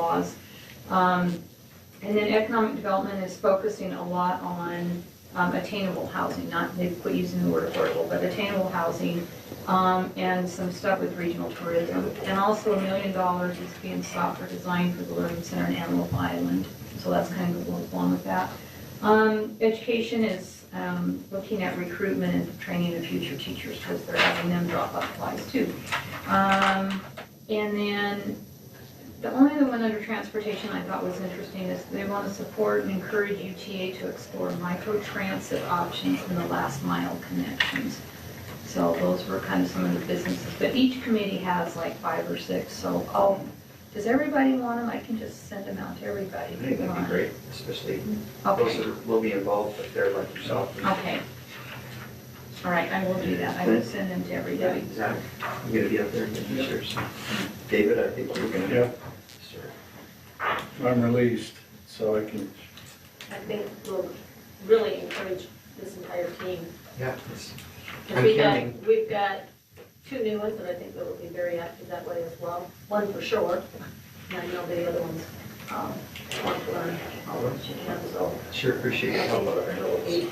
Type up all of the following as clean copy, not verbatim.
laws. And then economic development is focusing a lot on attainable housing, not, they quit using the word affordable, but attainable housing, and some stuff with regional tourism. And also $1 million is being sought for design for the Learning Center in Antelope Island. So that's kind of what goes along with that. Education is looking at recruitment and training of future teachers because they're having them drop off flies too. And then the only other one under transportation I thought was interesting is they want to support and encourage UTA to explore microtransit options in the last mile connections. So those were kind of some of the businesses, but each committee has like 5 or 6. So does everybody want them? I can just send them out to everybody. I think that'd be great, especially those that will be involved, but they're like yourself. Okay. All right, I will do that. I will send them to everybody. Yeah, Zach, I'm gonna be up there in the pictures. David, I think you're gonna. Yeah. Sure. I'm released, so I can. I think we'll really encourage this entire team. Yeah, it's, Because we've got 2 new ones that I think that will be very active that way as well. One for sure, and I know the other ones want to learn all what you can, so. sure appreciate I your help think out it there. will be,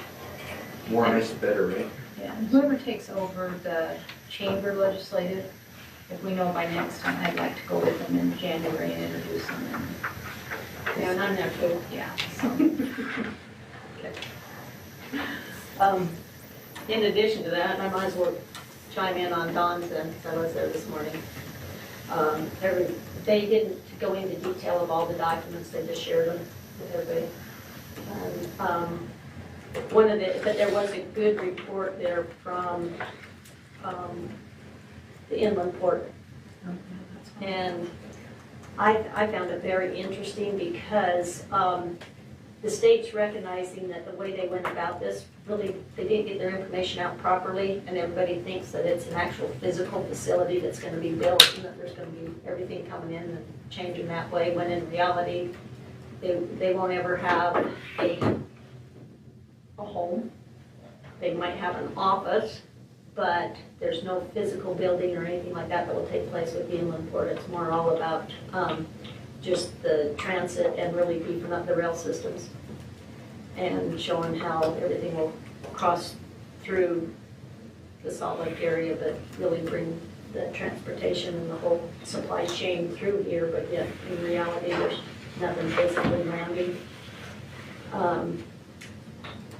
More eyes, the better, right? Yeah, and whoever takes over the chamber legislative, if we know by next time, I'd like to go with them in January and introduce them. yeah, and I'm there too. Yeah, so. In addition to that, I might as well chime in on Don's end, because I was there this morning. They didn't go into detail of all the documents, they just shared them with everybody. And, but there was a good report there from the inland port. And I found it very interesting because the state's recognizing that the way they went about this, really, they didn't get their information out properly, and everybody thinks that it's an actual physical facility that's going to be built, and that there's going to be everything coming in and changing that way, when in reality, they won't ever have a home. They might have an office, but there's no physical building or anything like that that will take place with the inland port. It's more all about just the transit and really beefing up the rail systems and showing how everything will cross through the Salt Lake area, but really bring the transportation and the whole supply chain through here, but yet in reality there's nothing physically landing.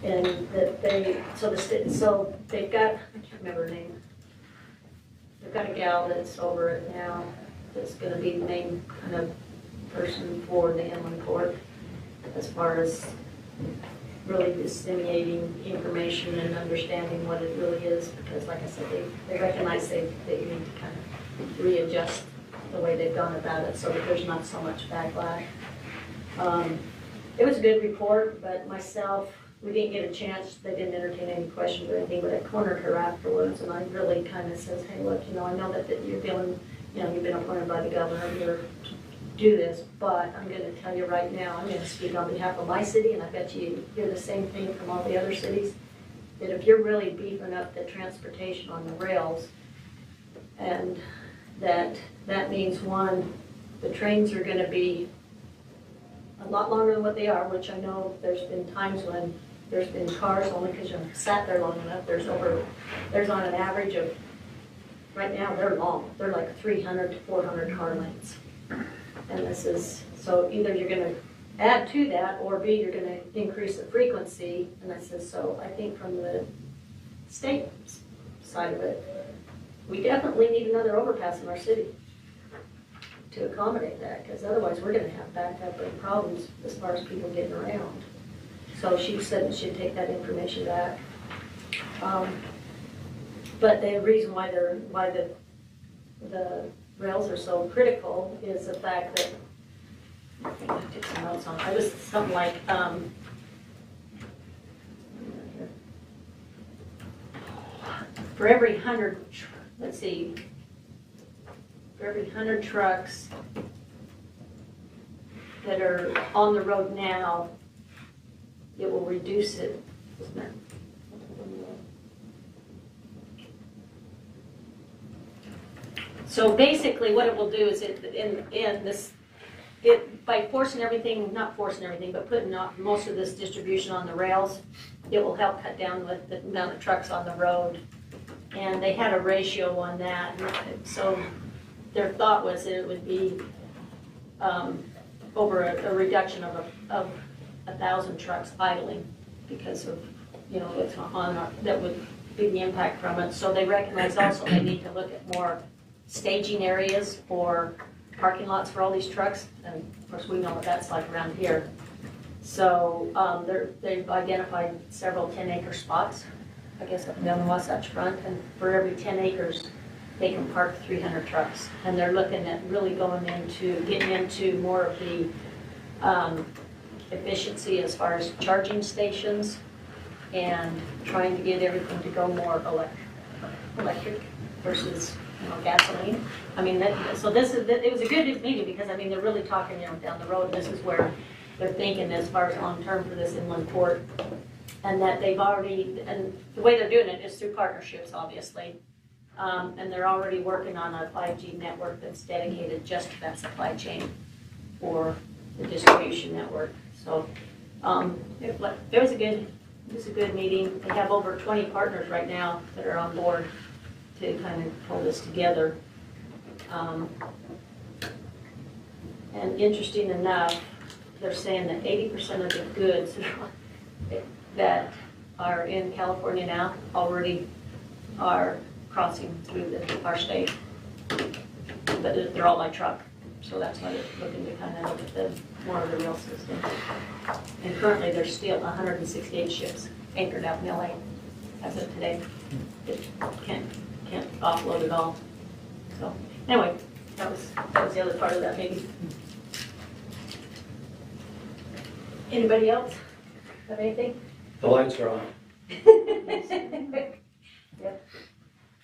And that so they've got, I can't remember her name, they've got a gal that's over it now that's going to be the main kind of person for the inland port as far as really disseminating information and understanding what it really is, because like I said, they recognize they need to kind of readjust the way they've gone about it so that there's not so much backlash. It was a good report, but myself, we didn't get a chance, they didn't entertain any questions or anything, but I cornered her afterwards, and I really kind of says, hey, look, I know that you're dealing, you've been appointed by the governor here to do this, but I'm going to tell you right now, I'm going to speak on behalf of my city, and I bet you hear the same thing from all the other cities, that if you're really beefing up the transportation on the rails, and that means, one, the trains are going to be a lot longer than what they are, which I know there's been times when there's been cars, only because you've sat there long enough, there's on an average of, right now they're long, they're like 300 to 400 car lengths. And this is, so either you're going to add to that, or B, you're going to increase the frequency. And I said, so I think from the state side of it, we definitely need another overpass in our city to accommodate that, because otherwise we're going to have backup and problems as far as people getting around. So she said that she'd take that information back. But the reason why the rails are so critical is the fact that, I think I took some notes on it. I was something like, for every 100, let's see, for every 100 trucks that are on the road now, it will reduce it, isn't it? So basically what it will do is in this by forcing everything, not forcing everything, but putting most of this distribution on the rails, it will help cut down with the amount of trucks on the road. And they had a ratio on that, so their thought was that it would be over a reduction of 1,000 trucks idling because of, what's on that would be the impact from it. So they recognize also they need to look at more staging areas or parking lots for all these trucks, and of course we know what that's like around here. So they've identified several 10-acre spots, I guess up and down the Wasatch Front, and for every 10 acres they can park 300 trucks. And they're looking at really getting into more of the efficiency as far as charging stations and trying to get everything to go more electric versus gasoline. I mean, it was a good meeting because I mean they're really talking down the road. This is where they're thinking as far as long term for this inland port, and that they've already, and the way they're doing it is through partnerships, obviously, and they're already working on a 5G network that's dedicated just to that supply chain for the distribution network. So it was a good meeting. They have over 20 partners right now that are on board to kind of pull this together. And interesting enough, they're saying that 80% of the goods that are in California now already are crossing through our state, but they're all by truck. So that's why they're looking to kind of look at more of the rail system. And currently there's still 168 ships anchored out in LA as of today. It can't offload at all. So anyway, that was the other part of that meeting. Anybody else have anything? The lights are on. Yep.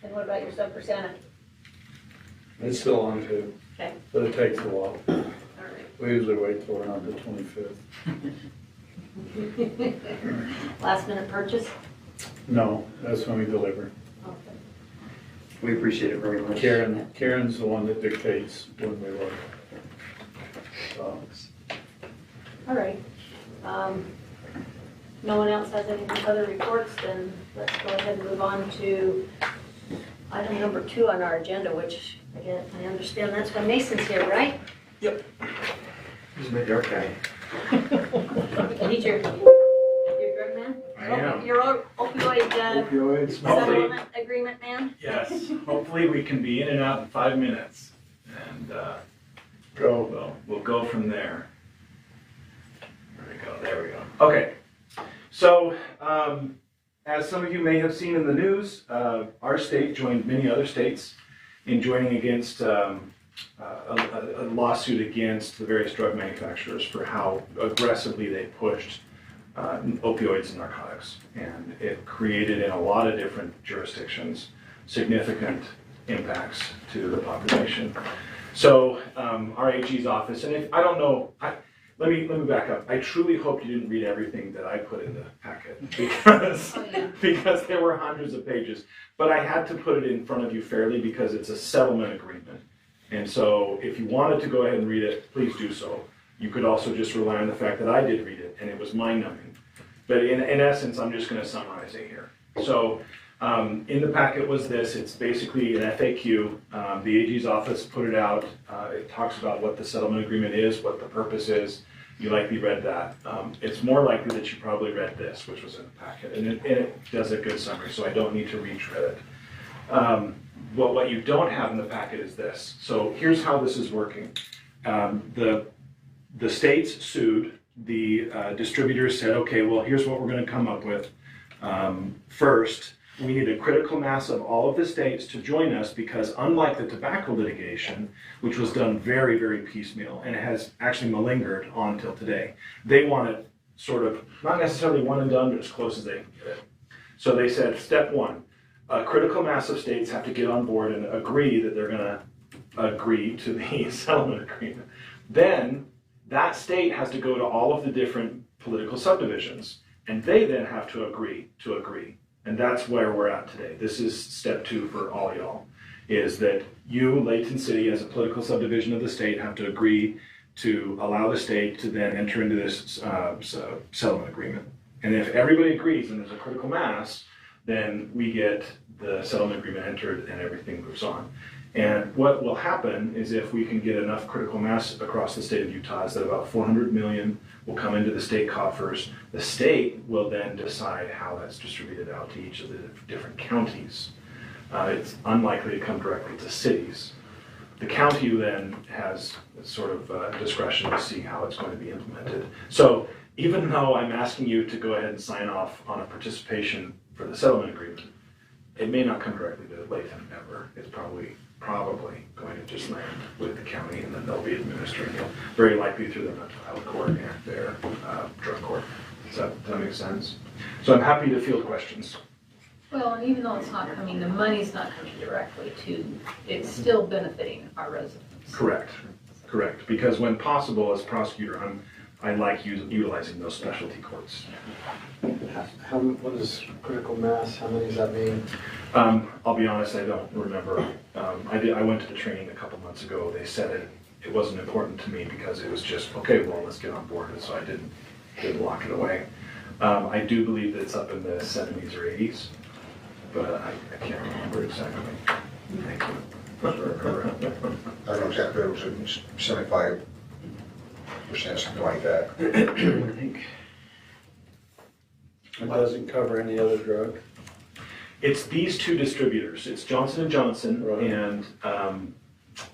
And what about your sub for Santa? It's still on too, Okay. but it takes a while. All right. We usually wait till around the 25th. Last minute purchase? No, that's when we deliver. Okay. We appreciate it very much. Karen's the one that dictates when we look. So, All right. No one else has any other reports, then let's go ahead and move on to item number 2 on our agenda, which again, I understand that's why Mason's here, right? Yep. He's my dark guy. He's your drug man? I am. Your opioid Opioids. settlement agreement man? Yes, hopefully we can be in and out in 5 minutes, and we'll go from there. There we go. Okay, so as some of you may have seen in the news, our state joined many other states in joining against a lawsuit against the various drug manufacturers for how aggressively they pushed opioids and narcotics. And it created in a lot of different jurisdictions significant impacts to the population. So our AG's office, and if I don't know, let me back up. I truly hope you didn't read everything that I put in the packet because there were hundreds of pages. But I had to put it in front of you fairly because it's a settlement agreement. And so if you wanted to go ahead and read it, please do so. You could also just rely on the fact that I did read it and it was mind-numbing. But in essence, I'm just going to summarize it here. So in the packet was this. It's basically an FAQ. The AG's office put it out. It talks about what the settlement agreement is, what the purpose is. You likely read that. It's more likely that you probably read this, which was in the packet. And it does a good summary, so I don't need to retread it. What you don't have in the packet is this. So here's how this is working. The states sued. The distributors said, okay, well, here's what we're going to come up with. First, we need a critical mass of all of the states to join us because unlike the tobacco litigation, which was done very, very piecemeal and has actually malingered on till today, they want it sort of, not necessarily one and done, but as close as they can get it. So they said, step 1, a critical mass of states have to get on board and agree that they're going to agree to the settlement agreement. Then that state has to go to all of the different political subdivisions, and they then have to agree to agree. And that's where we're at today. This is step 2 for all y'all, is that you, Layton City, as a political subdivision of the state, have to agree to allow the state to then enter into this settlement agreement. And if everybody agrees and there's a critical mass, then we get the settlement agreement entered and everything moves on. And what will happen is if we can get enough critical mass across the state of Utah, is that about 400 million will come into the state coffers. The state will then decide how that's distributed out to each of the different counties. It's unlikely to come directly to cities. The county then has sort of discretion to see how it's going to be implemented. So even though I'm asking you to go ahead and sign off on a participation for the settlement agreement, it may not come directly to Layton ever. It's probably going to just land with the county, and then they'll be administering it, very likely through their mental health court and their drug court. Does that make sense? So I'm happy to field questions. Well, and even though it's not coming, the money's not coming directly to, it's still benefiting our residents. Correct. Because when possible, as prosecutor, I like utilizing those specialty courts. What is critical mass? How many does that mean? I'll be honest, I don't remember. I went to the training a couple months ago. They said it wasn't important to me because it was just, okay, well, let's get on board. And so I didn't lock it away. I do believe that it's up in the 70s or 80s, but I can't remember exactly. Thank you. I don't know exactly, it was 75%, something like that. I think It doesn't cover any other drug? it's these two distributors. It's Johnson & Johnson Right. and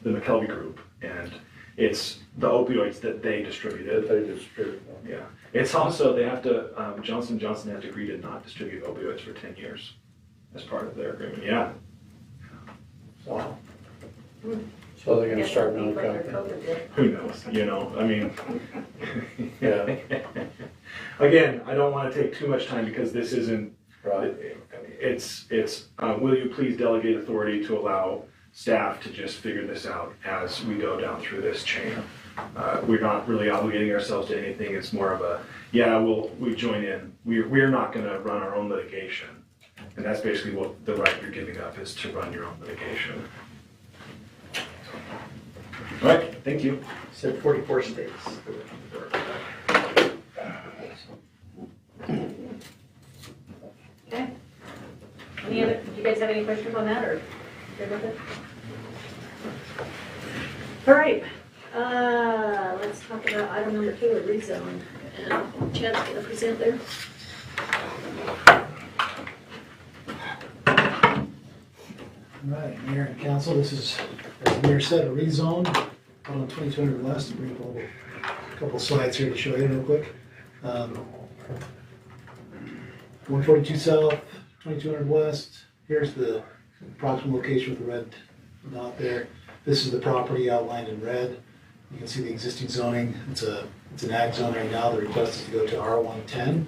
the McKelvey Group. And it's the opioids that they distributed. They distribute them. Yeah. It's also, they have to, Johnson & Johnson has to agree to not distribute opioids for 10 years as part of their agreement. Yeah. Wow. So they're gonna start another Like their company? COVID did. Who knows? You know, I mean, Yeah. again, I don't want to take too much time because this isn't, Right. it's, will you please delegate authority to allow staff to just figure this out as we go down through this chain? We're not really obligating ourselves to anything. It's more of a, yeah, we join in. We're not going to run our own litigation. And that's basically what the right you're giving up is to run your own litigation. All right, thank you. Said 44 states. Okay. Any other, do you guys have any questions on that, or good with it? All right, let's talk about item number 2, a rezone. And Chad's gonna present there. All right, Mayor and Council, this is, as the Mayor said, a rezone out on 2200 West. I'll bring up a couple slides here to show you real quick. 142 South, 2200 West. Here's the approximate location with the red dot there. This is the property outlined in red. You can see the existing zoning. It's an ag zone right now. The request is to go to R110.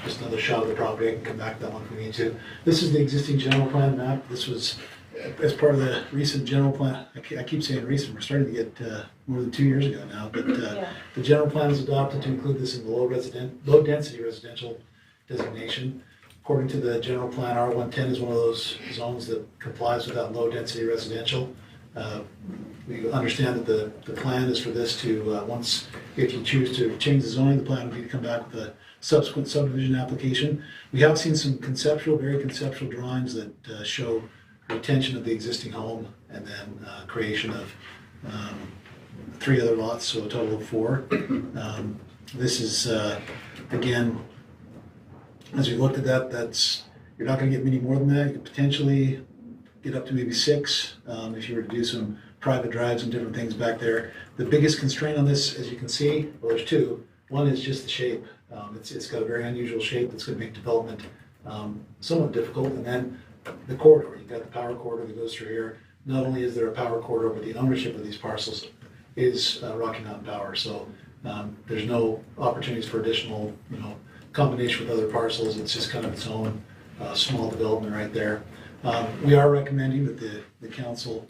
Just another shot of the property. I can come back to that one if we need to. This is the existing general plan map. This was as part of the recent general plan. I keep saying recent. We're starting to get more than 2 years ago now. But the general plan was adopted to include this in the low density residential designation. According to the general plan, R110 is one of those zones that complies with that low density residential. We understand that the plan is for this to, if you choose to change the zoning, the plan would be to come back with a subsequent subdivision application. We have seen some very conceptual drawings that show retention of the existing home and then creation of 3 other lots, so a total of 4. This is, again, as we looked at that, you're not going to get many more than that. You could potentially get up to maybe 6 if you were to do some private drives and different things back there. The biggest constraint on this, as you can see, well, there's 2. One is just the shape. It's got a very unusual shape that's going to make development somewhat difficult. And then the corridor, you've got the power corridor that goes through here. Not only is there a power corridor, but the ownership of these parcels is Rocky Mountain Power. So there's no opportunities for additional, combination with other parcels. It's just kind of its own small development right there. We are recommending that the council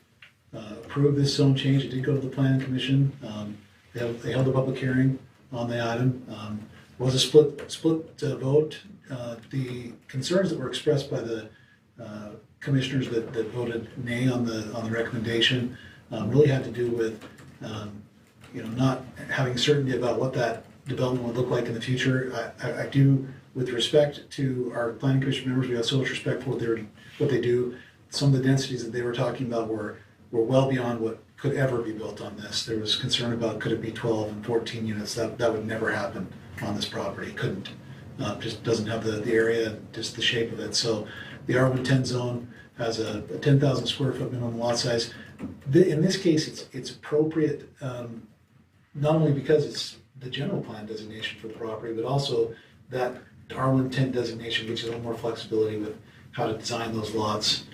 approve this zone change. It did go to the planning commission. They held a public hearing on the item. It was a split vote. The concerns that were expressed by the commissioners that voted nay on the recommendation really had to do with not having certainty about what that development would look like in the future. I do, with respect to our planning commission members, we have so much respect for what they do. Some of the densities that they were talking about were well beyond what could ever be built on this. There was concern about could it be 12 and 14 units. That would never happen on this property. Couldn't. Just doesn't have the area and just the shape of it. So the R110 zone has a 10,000 square foot minimum lot size. In this case, it's appropriate not only because it's the general plan designation for the property, but also that R110 designation gives you a little more flexibility with how to design those lots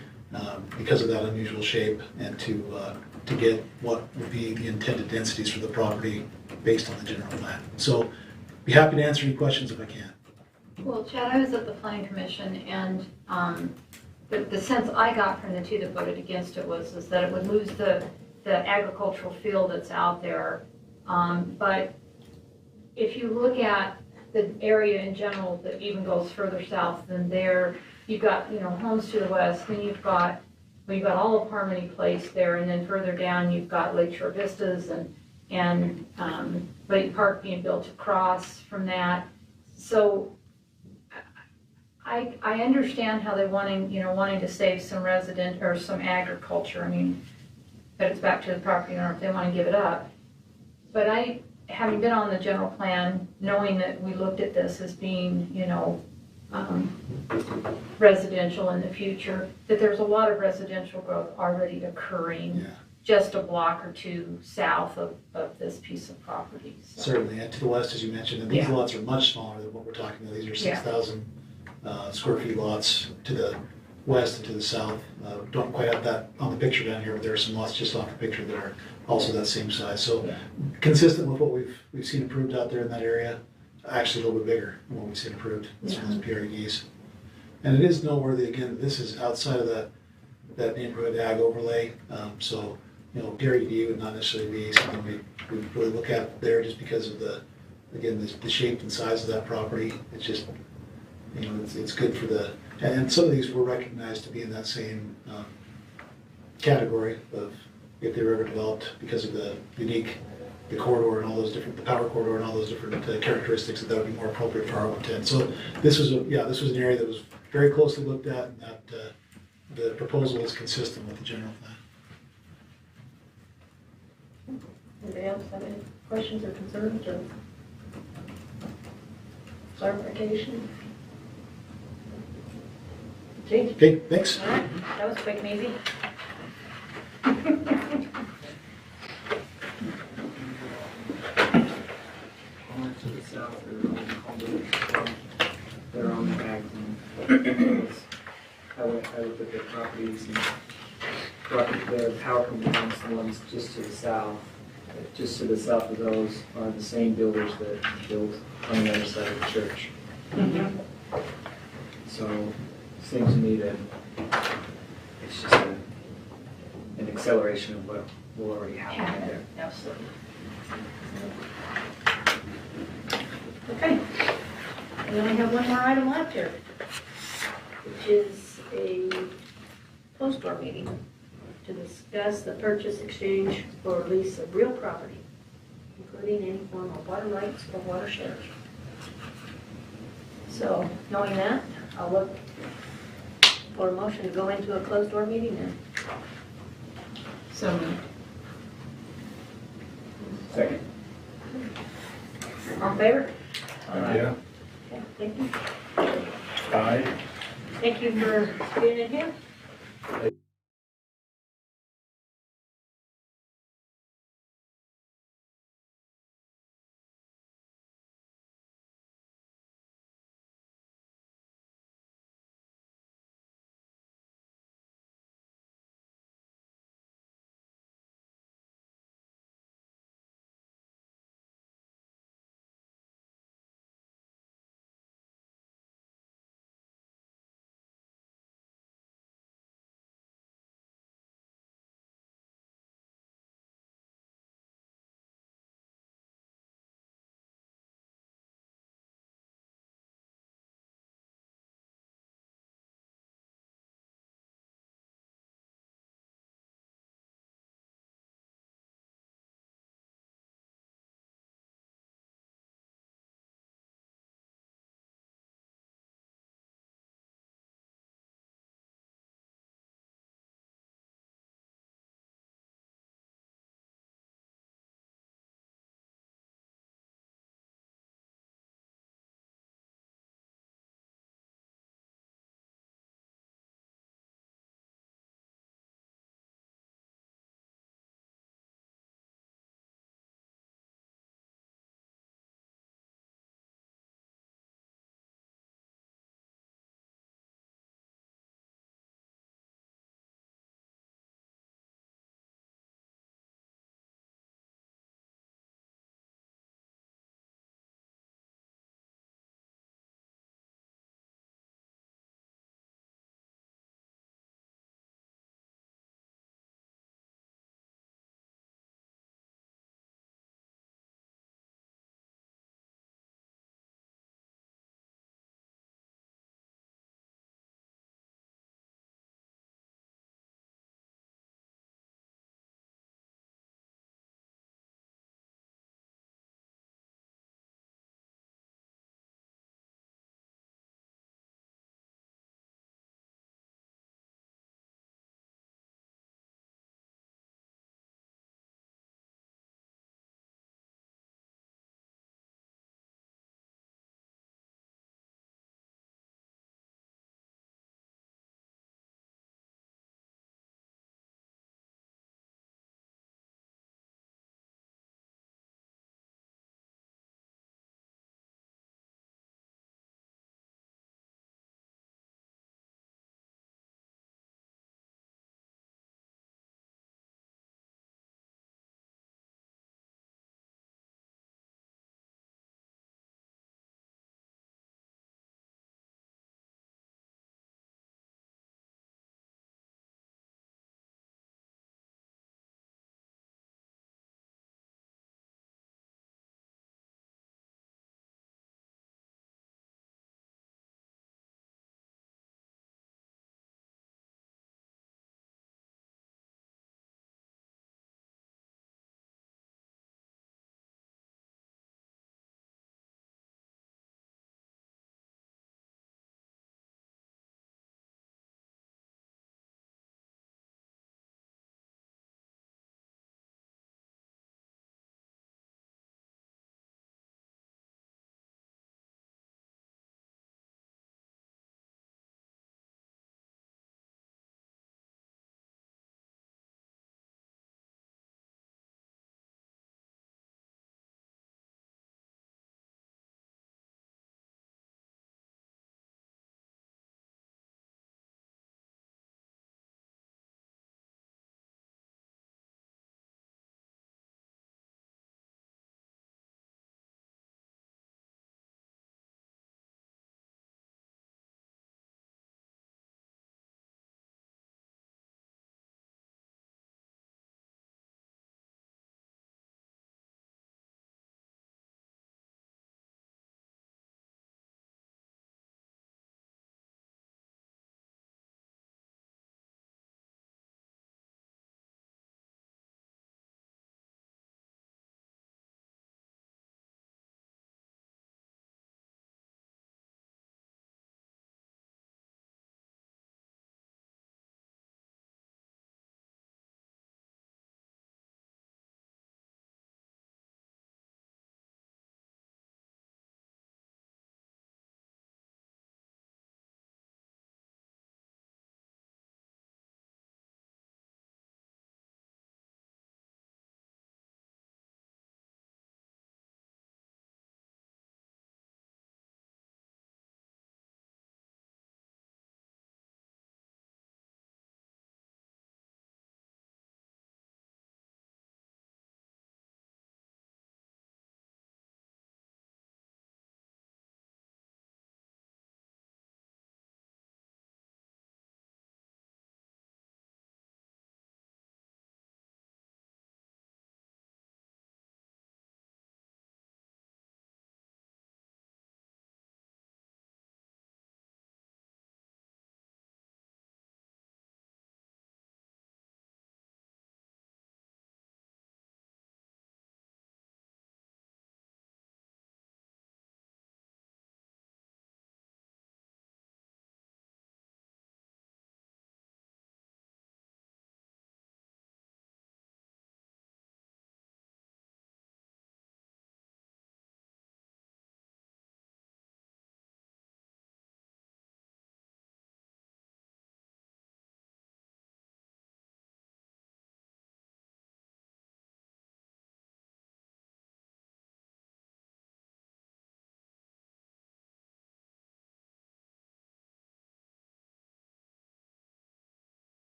because of that unusual shape, and to get what would be the intended densities for the property based on the general plan. So be happy to answer any questions if I can. Well, Chad, I was at the planning commission, and the sense I got from the two that voted against it is that it would lose the agricultural field that's out there. But if you look at the area in general that even goes further south than there, you've got, homes to the west, then you've got all of Harmony Place there, and then further down you've got Lakeshore Vistas and Layton Park being built across from that. So I understand how they're wanting to save some resident or some agriculture. I mean, but it's back to the property owner if they want to give it up. But having been on the general plan, knowing that we looked at this as being, residential in the future, that there's a lot of residential growth already occurring just a block or two south of this piece of property. So. Certainly, and to the west, as you mentioned, and these lots are much smaller than what we're talking about. These are 6,000 square feet lots to the west and to the south. Don't quite have that on the picture down here, but there are some lots just off the picture that are also that same size. So consistent with what we've seen approved out there in that area, actually a little bit bigger than what we've seen approved in some of those PRDs. And it is noteworthy, again, this is outside of that neighborhood ag overlay. So, PRD would not necessarily be something we really look at there just because of the shape and size of that property. It's just, it's good for and some of these were recognized to be in that same category of if they were ever developed because of the corridor and all those different, the power corridor and all those different characteristics that would be more appropriate for R110. So this was an area that was very closely looked at, and that the proposal is consistent with the general plan. Anybody else have any questions or concerns or clarification? See? Okay, thanks. All right, that was quick and easy. To the south, they're on the ag zone. I looked at their properties, and the power company owns the ones just to the south. Just to the south of those are the same builders that built on the other side of the church. So it seems to me that it's just an acceleration of what will already happen there. Absolutely. Okay, we only have one more item left here, which is a closed door meeting to discuss the purchase, exchange, or lease of real property, including any form of water rights or water shares. So, knowing that, I'll look for a motion to go into a closed door meeting then. So moved. Second. All in favor? Yeah. Okay, thank you. Aye. Thank you for being in here.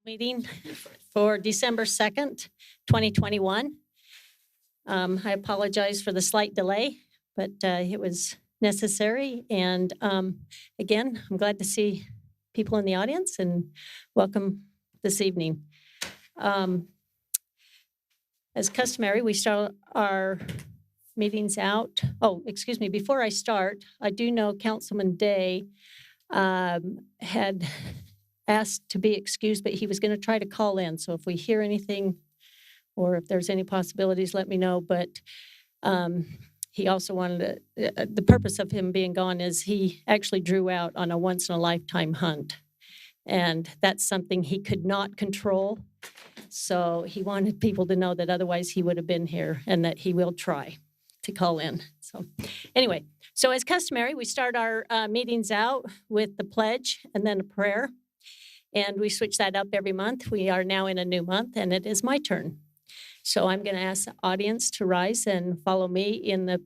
Meeting for December 2nd, 2021. I apologize for the slight delay, but it was necessary. And again, I'm glad to see people in the audience and welcome this evening. As customary, we start our meetings out. Oh, excuse me, before I start, I do know Councilman Day had asked to be excused, but he was going to try to call in. So if we hear anything or if there's any possibilities, let me know. But he also wanted to, the purpose of him being gone is he actually drew out on a once-in-a-lifetime hunt. And that's something he could not control. So he wanted people to know that otherwise he would have been here and that he will try to call in. So anyway, so as customary, we start our meetings out with the pledge and then a prayer. And we switch that up every month. We are now in a new month, and it is my turn. So I'm going to ask the audience to rise and follow me in the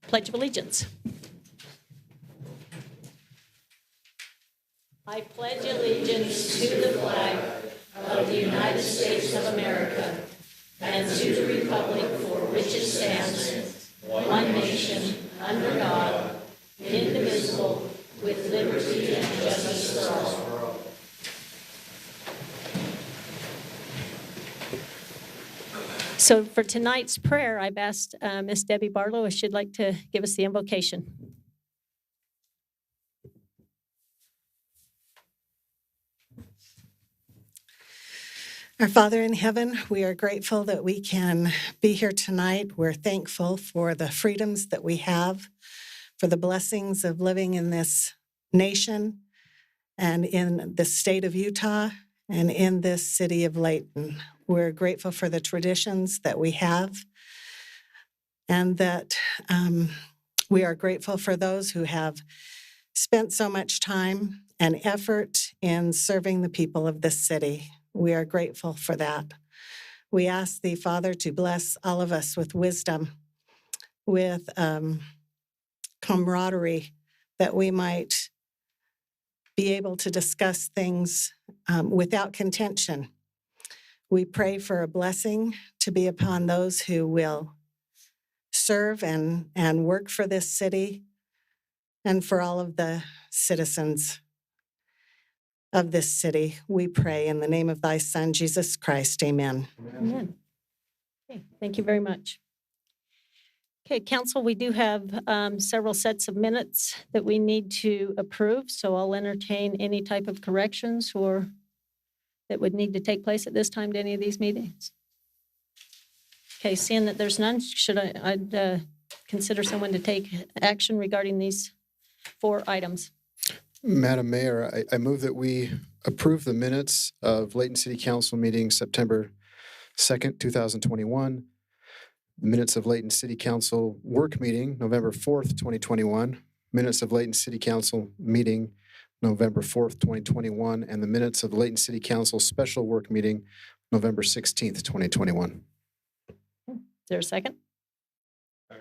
Pledge of Allegiance. I pledge allegiance to the flag of the United States of America and to the republic for which it stands, one nation, under God, indivisible, with liberty and justice for all. So for tonight's prayer, I've asked Miss Debbie Barlow if she'd like to give us the invocation. Our Father in heaven, we are grateful that we can be here tonight. We're thankful for the freedoms that we have, for the blessings of living in this nation and in the state of Utah and in this city of Layton. We're grateful for the traditions that we have and that we are grateful for those who have spent so much time and effort in serving the people of this city. We are grateful for that. We ask the Father to bless all of us with wisdom, with camaraderie, that we might be able to discuss things without contention. We pray for a blessing to be upon those who will serve and work for this city and for all of the citizens of this city. We pray in the name of thy Son, Jesus Christ. Amen. Amen. Okay, thank you very much. Okay, Council, we do have several sets of minutes that we need to approve, so I'll entertain any type of corrections or that would need to take place at this time to any of these meetings. Okay, seeing that there's none, I'd consider someone to take action regarding these 4 items. Madam Mayor, I move that we approve the minutes of Layton City Council meeting September 2nd, 2021, the minutes of Layton City Council work meeting November 4th, 2021, minutes of Layton City Council meeting November 4th, 2021, and the minutes of Layton City Council special work meeting November 16th, 2021. Is there a second? Okay,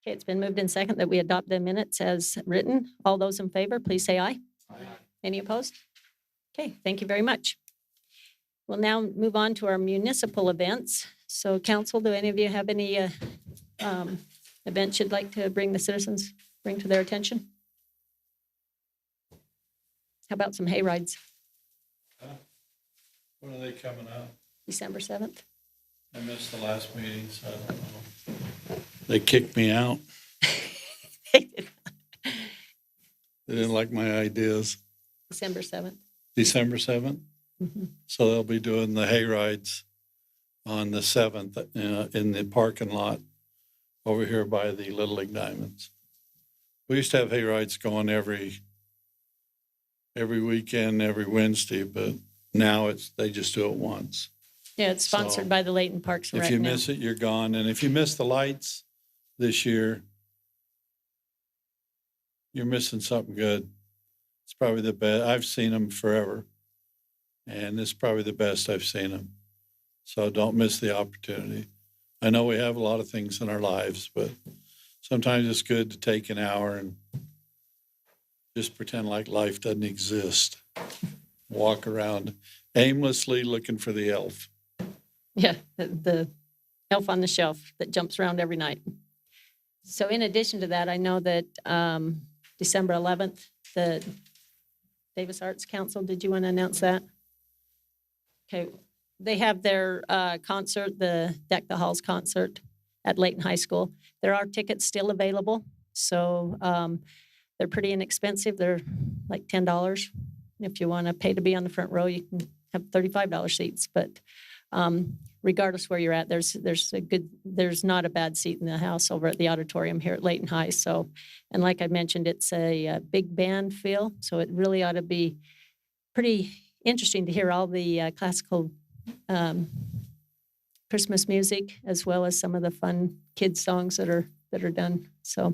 it's been moved in second that we adopt the minutes as written. All those in favor, please say aye. Aye. Any opposed? Okay, thank you very much. We'll now move on to our municipal events. So council, do any of you have any events you'd like to bring to their attention? How about some hay rides? When are they coming up? December 7th. I missed the last meeting, so I don't know. They kicked me out. They didn't like my ideas. December 7th. December 7th? Mm-hmm. So they'll be doing the hay rides on the 7th in the parking lot over here by the Little League Diamonds. We used to have hay rides going every weekend, every Wednesday, but now they just do it once. Yeah, it's sponsored by the Layton Parks and Rec. If you miss it, you're gone. And if you miss the lights this year, you're missing something good. It's probably the best. I've seen them forever, and it's probably the best I've seen them. So don't miss the opportunity. I know we have a lot of things in our lives, but sometimes it's good to take an hour and just pretend like life doesn't exist. Walk around aimlessly looking for the elf. Yeah, the elf on the shelf that jumps around every night. So in addition to that, I know that December 11th, the Davis Arts Council, did you want to announce that? Okay, they have their concert, the Deck the Halls concert at Layton High School. There are tickets still available, so they're pretty inexpensive. They're like $10. If you want to pay to be on the front row, you can have $35 seats. But regardless where you're at, there's not a bad seat in the house over at the auditorium here at Layton High. So, and like I mentioned, it's a big band feel, so it really ought to be pretty interesting to hear all the classical Christmas music, as well as some of the fun kids songs that are done. So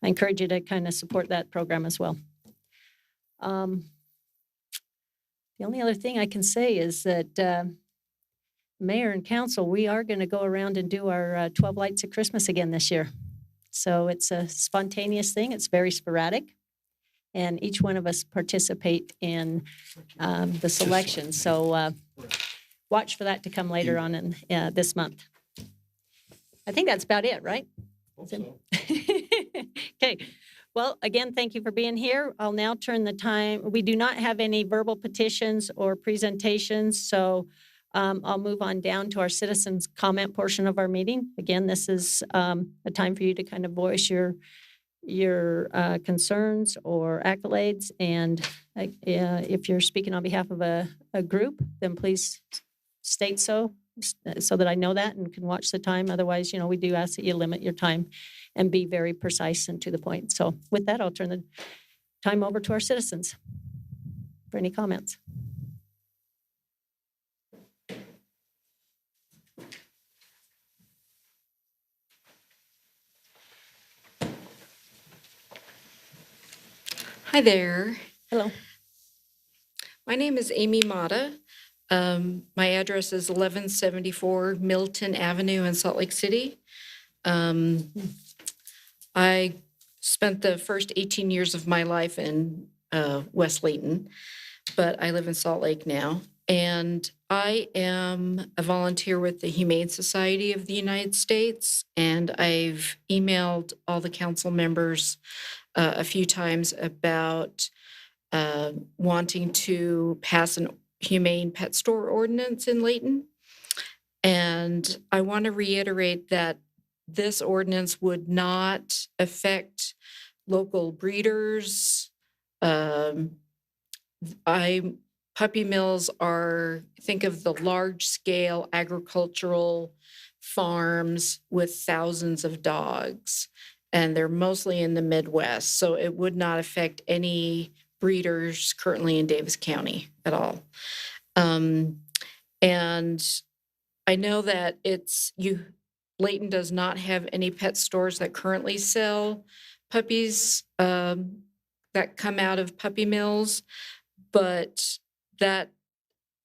I encourage you to kind of support that program as well. The only other thing I can say is that Mayor and Council, we are going to go around and do our 12 Lights of Christmas again this year. So it's a spontaneous thing. It's very sporadic. And each one of us participate in the selection. So watch for that to come later on in this month. I think that's about it, right? Okay. Well, again, thank you for being here. I'll now turn the time. We do not have any verbal petitions or presentations, so I'll move on down to our citizens' comment portion of our meeting. Again, this is a time for you to kind of voice your concerns or accolades. And if you're speaking on behalf of a group, then please state so that I know that and can watch the time. Otherwise, we do ask that you limit your time and be very precise and to the point. So with that, I'll turn the time over to our citizens for any comments. Hi there. Hello. My name is Amy Mata. My address is 1174 Milton Avenue in Salt Lake City. I spent the first 18 years of my life in West Layton, but I live in Salt Lake now. And I am a volunteer with the Humane Society of the United States, and I've emailed all the council members a few times about wanting to pass an humane pet store ordinance in Layton. And I want to reiterate that this ordinance would not affect local breeders. Puppy mills think of the large scale agricultural farms with thousands of dogs, and they're mostly in the Midwest. So it would not affect any breeders currently in Davis County at all. And I know that Layton does not have any pet stores that currently sell puppies that come out of puppy mills, but that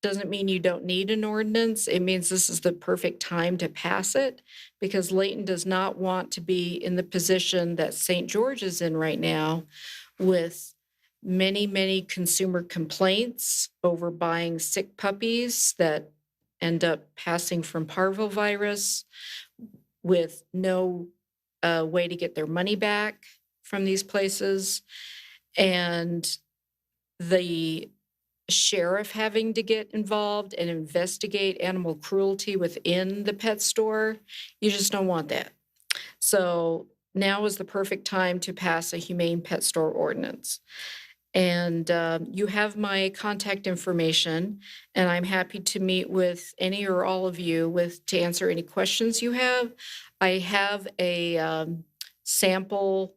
doesn't mean you don't need an ordinance. It means this is the perfect time to pass it, because Layton does not want to be in the position that St. George is in right now, with many, many consumer complaints over buying sick puppies that end up passing from parvovirus with no way to get their money back from these places. And the sheriff having to get involved and investigate animal cruelty within the pet store, you just don't want that. So now is the perfect time to pass a humane pet store ordinance. And you have my contact information, and I'm happy to meet with any or all of you to answer any questions you have. I have a sample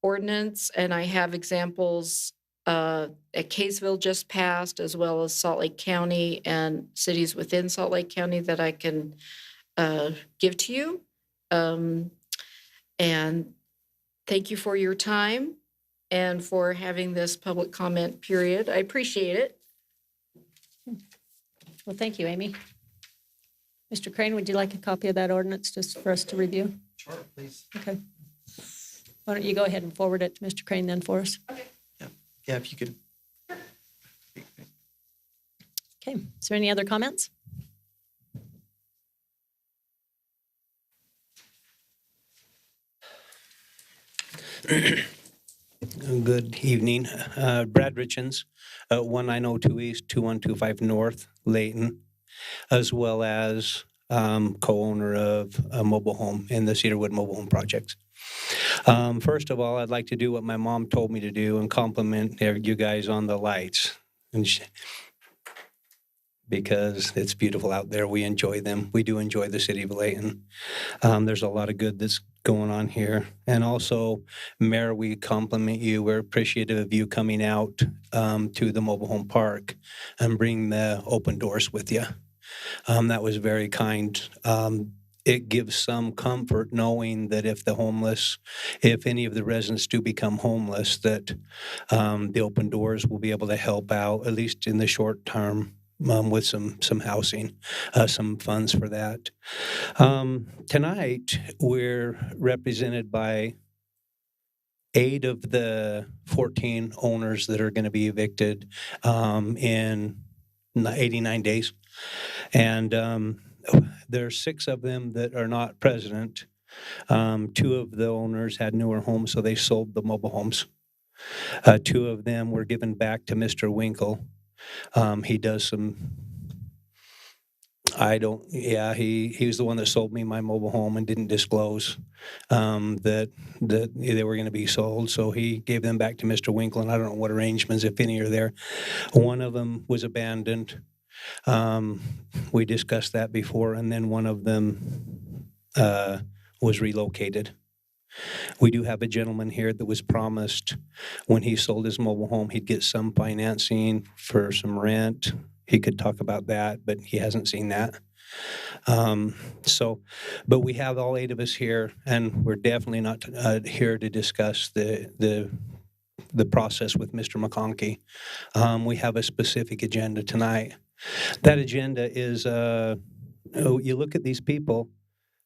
ordinance, and I have examples at Kaysville just passed, as well as Salt Lake County and cities within Salt Lake County that I can give to you. And thank you for your time and for having this public comment period. I appreciate it. Well, thank you, Amy. Mr. Crane, would you like a copy of that ordinance just for us to review? Sure, please. Okay. Why don't you go ahead and forward it to Mr. Crane then for us? Okay. Yeah, if you could. Okay, is there any other comments? Good evening. Brad Richens, 1902 East, 2125 North, Layton, as well as co-owner of a mobile home in the Cedarwood Mobile Home Projects. First of all, I'd like to do what my mom told me to do and compliment you guys on the lights. Because it's beautiful out there. We enjoy them. We do enjoy the city of Layton. There's a lot of good that's going on here. And also, Mayor, we compliment you. We're appreciative of you coming out to the mobile home park and bring the open doors with you. That was very kind. It gives some comfort knowing that if any of the residents do become homeless, that the open doors will be able to help out, at least in the short term, with some housing, some funds for that. Tonight, we're represented by 8 of the 14 owners that are going to be evicted in 89 days. And there's 6 of them that are not present. 2 of the owners had newer homes, so they sold the mobile homes. 2 of them were given back to Mr. Winkle. He does some, he was the one that sold me my mobile home and didn't disclose that they were going to be sold. So he gave them back to Mr. Winkle, and I don't know what arrangements, if any, are there. One of them was abandoned. We discussed that before, and then one of them was relocated. We do have a gentleman here that was promised when he sold his mobile home, he'd get some financing for some rent. He could talk about that, but he hasn't seen that. But we have all 8 of us here, and we're definitely not here to discuss the process with Mr. McConkey. We have a specific agenda tonight. That agenda is, you look at these people,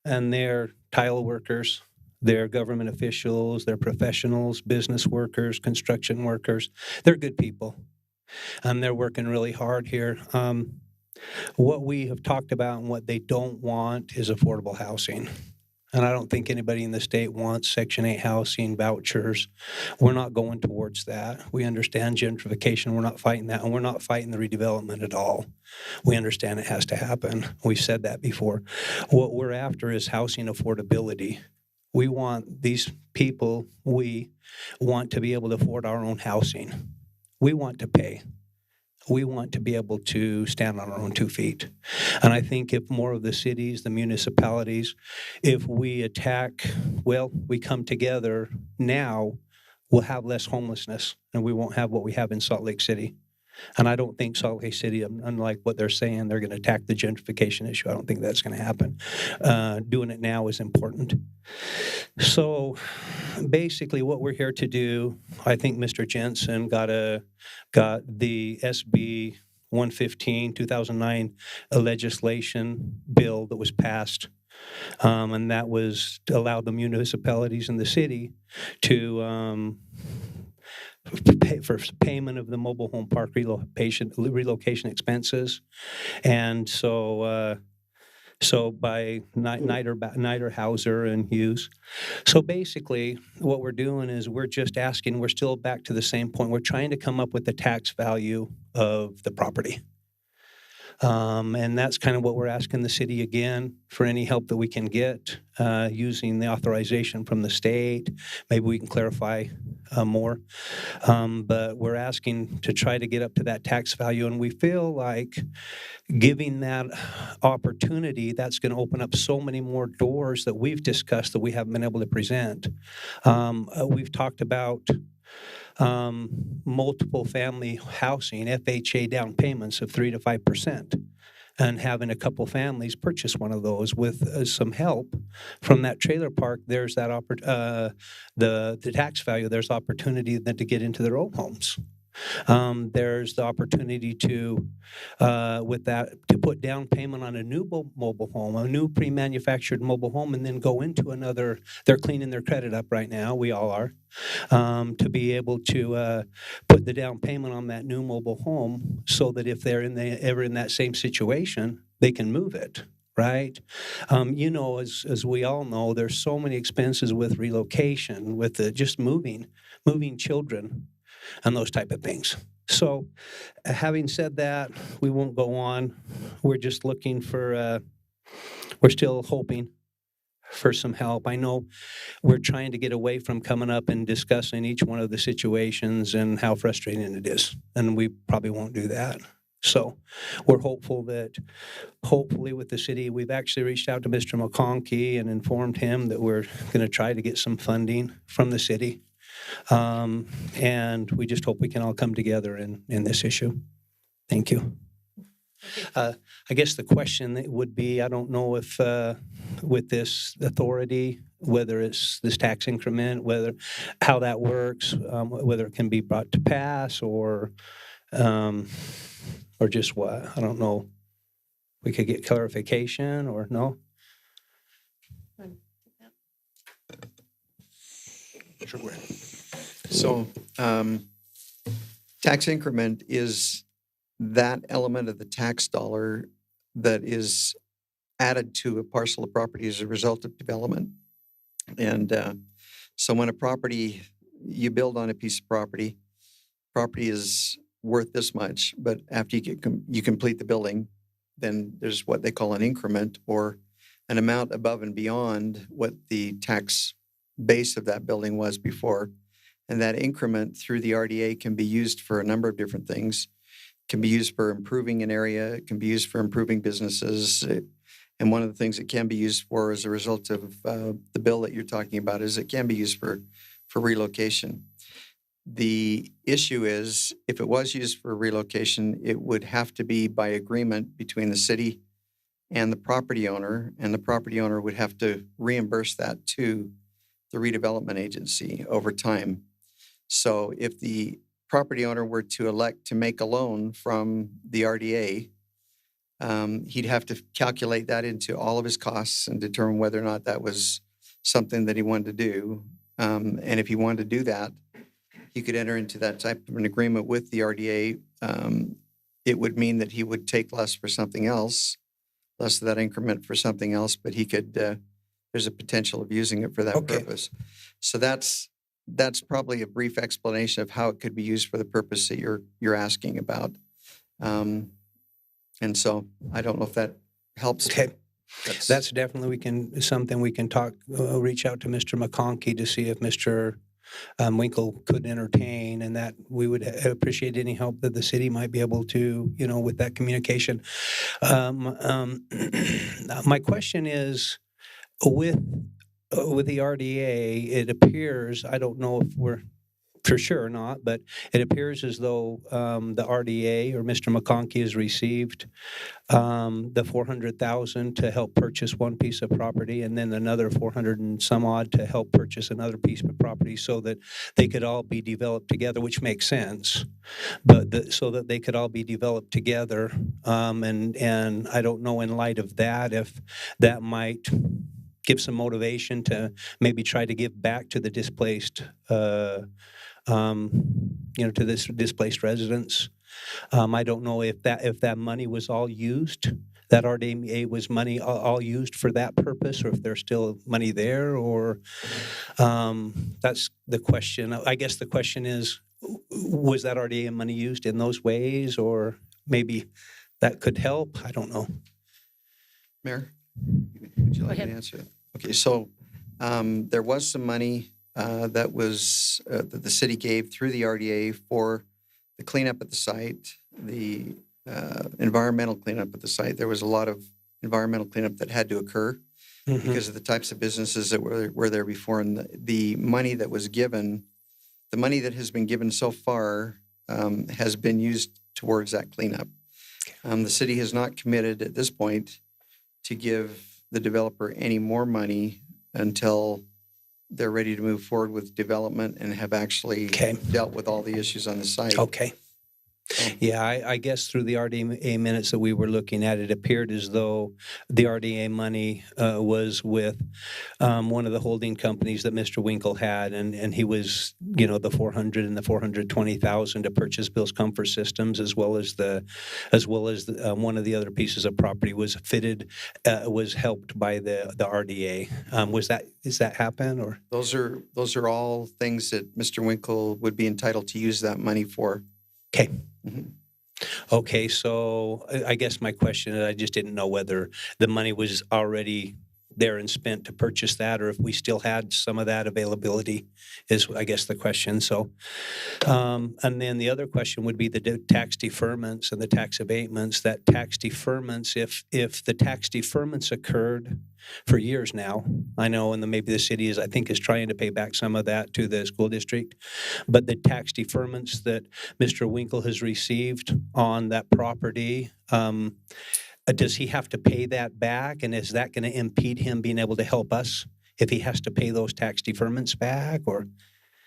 and they're tile workers, they're government officials, they're professionals, business workers, construction workers. They're good people, and they're working really hard here. What we have talked about and what they don't want is affordable housing. And I don't think anybody in the state wants Section 8 housing, vouchers. We're not going towards that. We understand gentrification. We're not fighting that, and we're not fighting the redevelopment at all. We understand it has to happen. We've said that before. What we're after is housing affordability. We want these people, we want to be able to afford our own housing. We want to pay. We want to be able to stand on our own 2 feet. And I think if more of the cities, the municipalities, if we we come together now, we'll have less homelessness, and we won't have what we have in Salt Lake City. And I don't think Salt Lake City, unlike what they're saying, they're going to attack the gentrification issue. I don't think that's going to happen. Doing it now is important. So basically what we're here to do, I think Mr. Jensen got the SB 115, 2009 legislation bill that was passed. And that was allowed the municipalities in the city to pay for payment of the mobile home park relocation expenses. And so by Nider, Hauser, and Hughes. So basically, what we're doing is we're just asking, we're still back to the same point. We're trying to come up with the tax value of the property. And that's kind of what we're asking the city again for any help that we can get using the authorization from the state. Maybe we can clarify more. But we're asking to try to get up to that tax value. And we feel like giving that opportunity, that's going to open up so many more doors that we've discussed that we haven't been able to present. We've talked about multiple family housing, FHA down payments of 3 to 5%, and having a couple families purchase one of those with some help from that trailer park. There's that the tax value. There's opportunity then to get into their own homes. There's the opportunity to, with that, to put down payment on a new mobile home, a new pre-manufactured mobile home, and then go into another. They're cleaning their credit up right now. We all are. To be able to put the down payment on that new mobile home, so that if they're ever in that same situation, they can move it. Right, as we all know, there's so many expenses with relocation, with just moving children, and those type of things. So, having said that, we won't go on. We're just looking for. We're still hoping for some help. I know we're trying to get away from coming up and discussing each one of the situations and how frustrating it is, and we probably won't do that. So we're hopeful that hopefully with the city, we've actually reached out to Mr. McConkey and informed him that we're going to try to get some funding from the city. And we just hope we can all come together in this issue. Thank you. I guess the question would be, I don't know if with this authority, whether it's this tax increment, how that works, whether it can be brought to pass or just what? I don't know. We could get clarification or no? Sure. So, tax increment is that element of the tax dollar that is added to a parcel of property as a result of development. And so when you build on a piece of property is worth this much, but after you complete the building, then there's what they call an increment, or an amount above and beyond what the tax base of that building was before. And that increment through the RDA can be used for a number of different things. It can be used for improving an area. It can be used for improving businesses. And one of the things it can be used for as a result of the bill that you're talking about is it can be used for relocation. The issue is, if it was used for relocation, it would have to be by agreement between the city and the property owner, and the property owner would have to reimburse that to the redevelopment agency over time. So if the property owner were to elect to make a loan from the RDA, he'd have to calculate that into all of his costs and determine whether or not that was something that he wanted to do. And if he wanted to do that, he could enter into that type of an agreement with the RDA. It would mean that he would take less for something else, less of that increment for something else, but he could, there's a potential of using it for that purpose. So that's probably a brief explanation of how it could be used for the purpose that you're asking about. And so I don't know if that helps. Okay. That's definitely something we can talk, reach out to Mr. McConkey to see if Mr. Winkle could entertain, and that we would appreciate any help that the city might be able to, with that communication. My question is, with the RDA, it appears, I don't know if we're for sure or not, but it appears as though the RDA or Mr. McConkey has received the $400,000 to help purchase one piece of property, and then another 400 and some odd to help purchase another piece of property, so that they could all be developed together, which makes sense. But so that they could all be developed together, and I don't know, in light of that, if that might give some motivation to maybe try to give back to the displaced, to this displaced residents. I don't know if that money was all used, that RDA was money all used for that purpose, or if there's still money there, or that's the question. I guess the question is, was that RDA money used in those ways, or maybe that could help? I don't know. Mayor, would you like to answer it? Okay, so there was some money that was that the city gave through the RDA for the cleanup at the site, the environmental cleanup at the site. There was a lot of environmental cleanup that had to occur because of the types of businesses that were there before. And the money that was given, the money that has been given so far has been used towards that cleanup. The city has not committed at this point to give the developer any more money until they're ready to move forward with development and have actually Okay. dealt with all the issues on the site. Okay. Yeah, I guess through the RDA minutes that we were looking at, it appeared as though the RDA money was with one of the holding companies that Mr. Winkle had, and he was, the 400 and the 420,000 to purchase Bill's Comfort Systems, as well as one of the other pieces of property was helped by the RDA. Is that happen or? Those are all things that Mr. Winkle would be entitled to use that money for. Okay. Mhm. Okay, so I guess my question is, I just didn't know whether the money was already there and spent to purchase that, or if we still had some of that availability, is I guess the question. So, and then the other question would be the tax deferments and the tax abatements. That tax deferments, if the tax deferments occurred for years now, I know, and then maybe the city is trying to pay back some of that to the school district, but the tax deferments that Mr. Winkle has received on that property, does he have to pay that back? And is that going to impede him being able to help us if he has to pay those tax deferments back? Or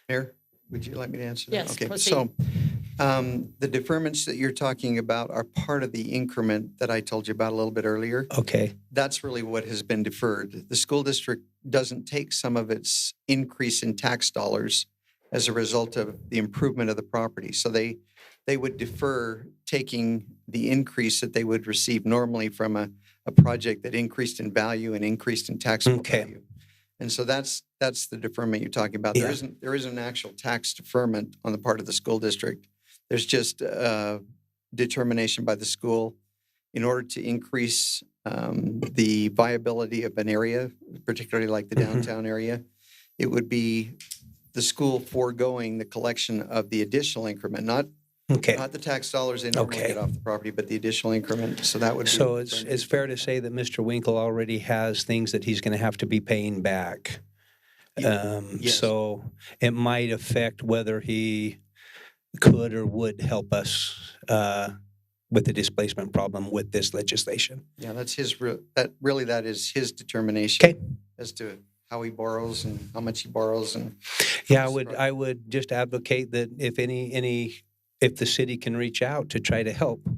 Mayor, would you like me to answer that? Yes, Okay, proceed. so the deferments that you're talking about are part of the increment that I told you about a little bit earlier. okay, That's really what has been deferred. The school district doesn't take some of its increase in tax dollars as a result of the improvement of the property. So they would defer taking the increase that they would receive normally from a project that increased in value and increased in taxable Okay. value. And so that's the deferment you're talking about. Yeah. There isn't an actual tax deferment on the part of the school district. There's just determination by the school in order to increase the viability of an area, particularly like the downtown area. It would be the school foregoing the collection of the additional increment, not the tax dollars they normally get off the property, but the additional increment. So that would be. So it's fair to say that Mr. Winkle already has things that he's going to have to be paying back. Yes. So it might affect whether he could or would help us with the displacement problem with this legislation. Yeah, that's that is his determination as to how he borrows and how much he borrows. And yeah, I would just advocate that if the city can reach out to try to help,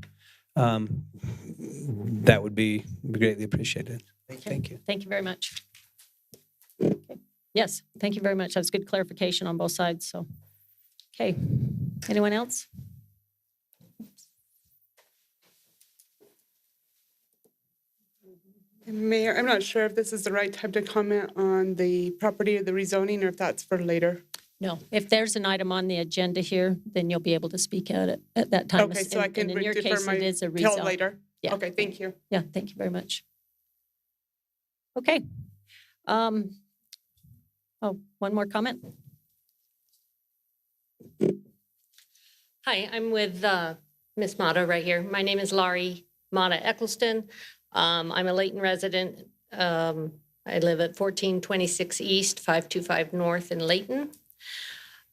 that would be greatly appreciated. Thank you. Thank you very much. Okay. Yes, thank you very much. That's good clarification on both sides. So, okay. Anyone else? Mayor, I'm not sure if this is the right time to comment on the property or the rezoning, or if that's for later. No. If there's an item on the agenda here, then you'll be able to speak at it at that time. Okay, so I can in your defer case, my it is a till rezone. later. Yeah. Okay, thank you. Yeah, thank you very much. Okay. One more comment. Hi, I'm with Miss Mata right here. My name is Laurie Mata Eccleston. I'm a Layton resident. I live at 1426 East, 525 North in Layton.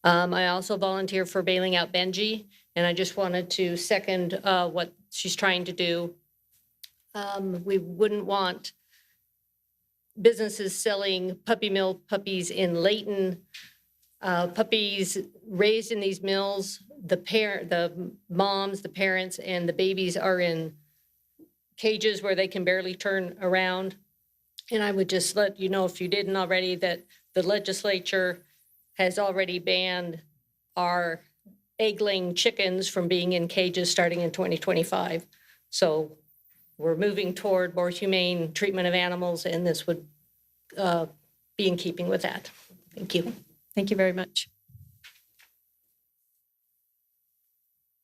I also volunteer for bailing out Benji, and I just wanted to second what she's trying to do. We wouldn't want businesses selling puppy mill puppies in Layton. Puppies raised in these mills, the moms, the parents, and the babies are in cages where they can barely turn around. And I would just let you know, if you didn't already, that the legislature has already banned our egg-laying chickens from being in cages starting in 2025. So we're moving toward more humane treatment of animals, and this would be in keeping with that. Thank you. Thank you very much.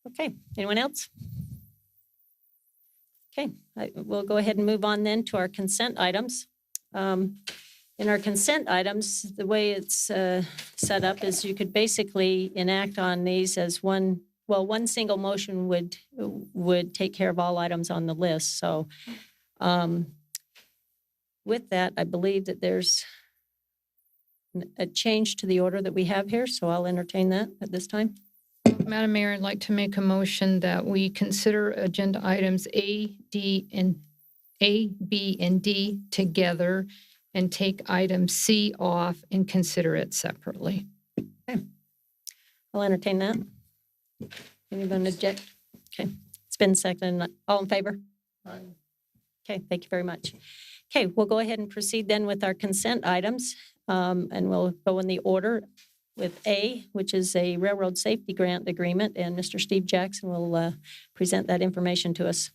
Okay, anyone else? Okay, we'll go ahead and move on then to our consent items. In our consent items, the way it's set up is you could basically enact on these as one single motion would take care of all items on the list. So with that, I believe that there's a change to the order that we have here, so I'll entertain that at this time. Madam Mayor, I'd like to make a motion that we consider agenda items A, B, and D together and take item C off and consider it separately. I'll entertain that. Anyone object? Okay, it's been seconded. All in favor? Okay, thank you very much. Okay, we'll go ahead and proceed then with our consent items. And we'll go in the order with A, which is a railroad safety grant agreement, and Mr. Steve Jackson will present that information to us.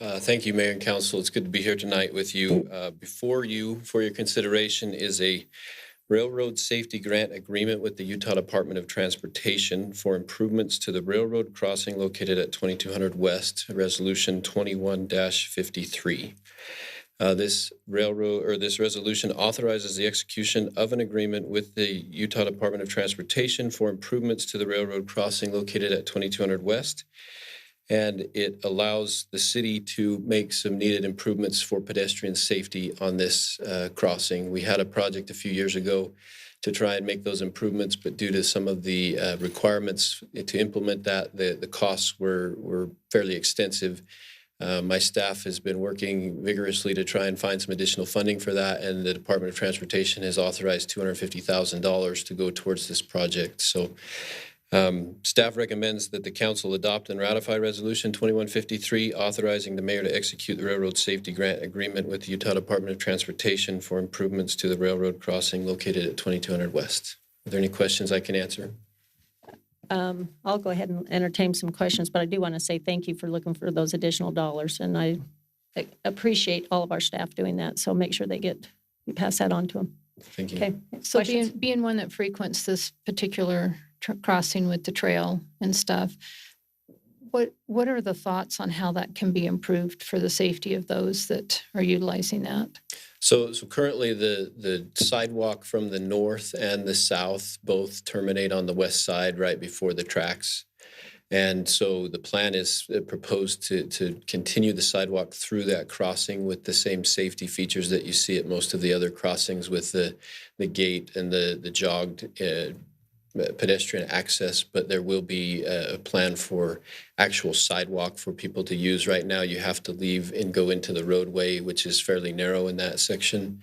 Thank you, Mayor and Council. It's good to be here tonight with you. Before you, for your consideration, is a railroad safety grant agreement with the Utah Department of Transportation for improvements to the railroad crossing located at 2200 West, Resolution 21-53. This resolution authorizes the execution of an agreement with the Utah Department of Transportation for improvements to the railroad crossing located at 2200 West. And it allows the city to make some needed improvements for pedestrian safety on this crossing. We had a project a few years ago to try and make those improvements, but due to some of the requirements to implement that, the costs were fairly extensive. My staff has been working vigorously to try and find some additional funding for that, and the Department of Transportation has authorized $250,000 to go towards this project. So staff recommends that the council adopt and ratify Resolution 2153, authorizing the mayor to execute the railroad safety grant agreement with the Utah Department of Transportation for improvements to the railroad crossing located at 2200 West. Are there any questions I can answer? I'll go ahead and entertain some questions, but I do want to say thank you for looking for those additional dollars. And I appreciate all of our staff doing that. So make sure you pass that on to them. Thank you. Okay. So being one that frequents this particular crossing with the trail and stuff, what are the thoughts on how that can be improved for the safety of those that are utilizing that? So currently the sidewalk from the north and the south both terminate on the west side right before the tracks. And so the plan is proposed to continue the sidewalk through that crossing with the same safety features that you see at most of the other crossings, with the gate and the jogged pedestrian access, but there will be a plan for actual sidewalk for people to use. Right now, you have to leave and go into the roadway, which is fairly narrow in that section.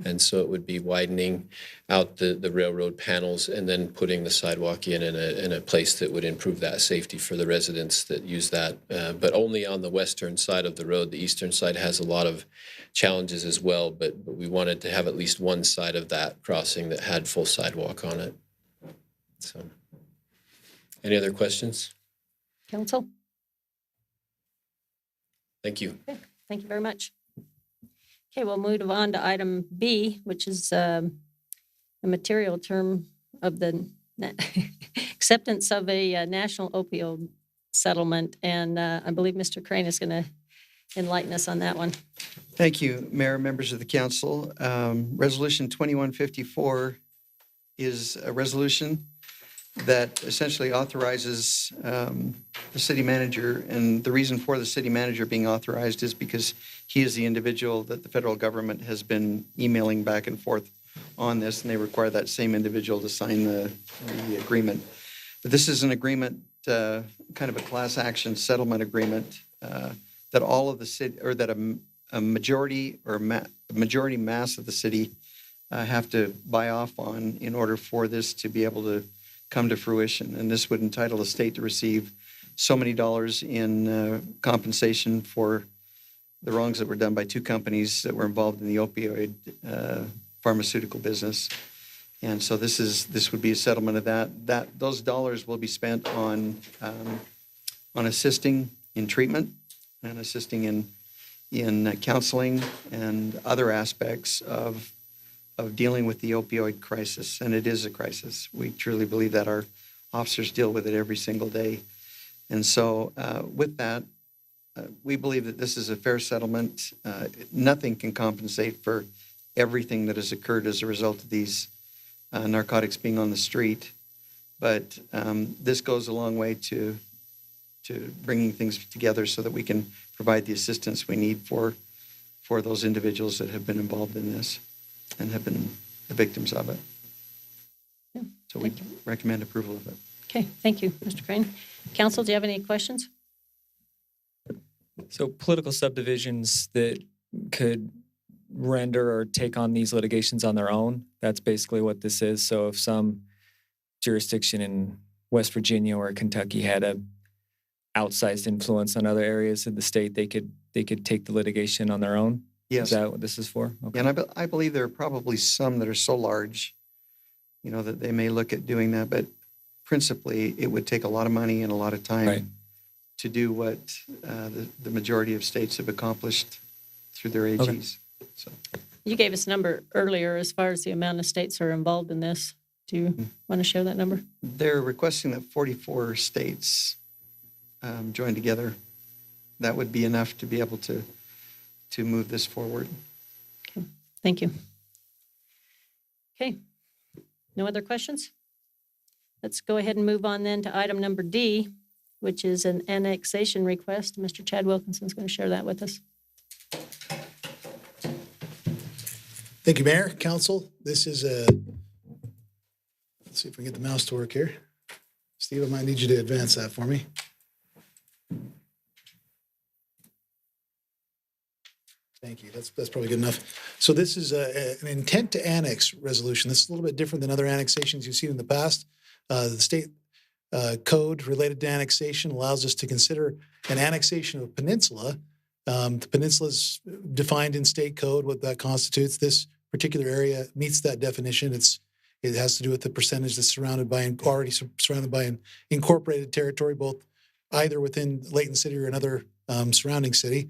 And so it would be widening out the railroad panels and then putting the sidewalk in a place that would improve that safety for the residents that use that, but only on the western side of the road. The eastern side has a lot of challenges as well, but we wanted to have at least one side of that crossing that had full sidewalk on it. So, any other questions? Council? Thank you. Okay. Thank you very much. Okay, we'll move on to item B, which is a material term of the acceptance of a national opioid settlement. And I believe Mr. Crane is going to enlighten us on that one. Thank you, Mayor, members of the council. Resolution 2154 is a resolution that essentially authorizes the city manager, and the reason for the city manager being authorized is because he is the individual that the federal government has been emailing back and forth on this, and they require that same individual to sign the agreement. But this is an agreement, kind of a class action settlement agreement that all of the city, or that a majority or majority mass of the city have to buy off on in order for this to be able to come to fruition. And this would entitle the state to receive so many dollars in compensation for the wrongs that were done by two companies that were involved in the opioid pharmaceutical business. And so this would be a settlement of that. Those dollars will be spent on assisting in treatment and assisting in counseling and other aspects of dealing with the opioid crisis. And it is a crisis. We truly believe that. Our officers deal with it every single day. And so with that, we believe that this is a fair settlement. Nothing can compensate for everything that has occurred as a result of these narcotics being on the street. But this goes a long way to bringing things together so that we can provide the assistance we need for those individuals that have been involved in this and have been the victims of it. Yeah, so we recommend approval of it. Okay, thank you, Mr. Crane. Council, do you have any questions? So political subdivisions that could render or take on these litigations on their own, that's basically what this is. So if some jurisdiction in West Virginia or Kentucky had a outsized influence on other areas of the state, they could take the litigation on their own? Yes. Is that what this is for? Okay. And I believe there are probably some that are so large, that they may look at doing that, but principally, it would take a lot of money and a lot of time to do what the majority of states have accomplished through their AGs. Okay. So. You gave us a number earlier as far as the amount of states are involved in this. Do you want to share that number? They're requesting that 44 states join together. That would be enough to be able to move this forward. Okay. Thank you. Okay. No other questions? Let's go ahead and move on then to item number D, which is an annexation request. Mr. Chad Wilkinson's going to share that with us. Thank you, Mayor, Council. This is let's see if we can get the mouse to work here. Steve, I might need you to advance that for me. Thank you. That's probably good enough. So this is an intent to annex resolution. This is a little bit different than other annexations you've seen in the past. The state code related to annexation allows us to consider an annexation of a peninsula. The peninsula is defined in state code, what that constitutes. This particular area meets that definition. It has to do with the percentage that's already surrounded by an incorporated territory, both either within Layton City or another surrounding city.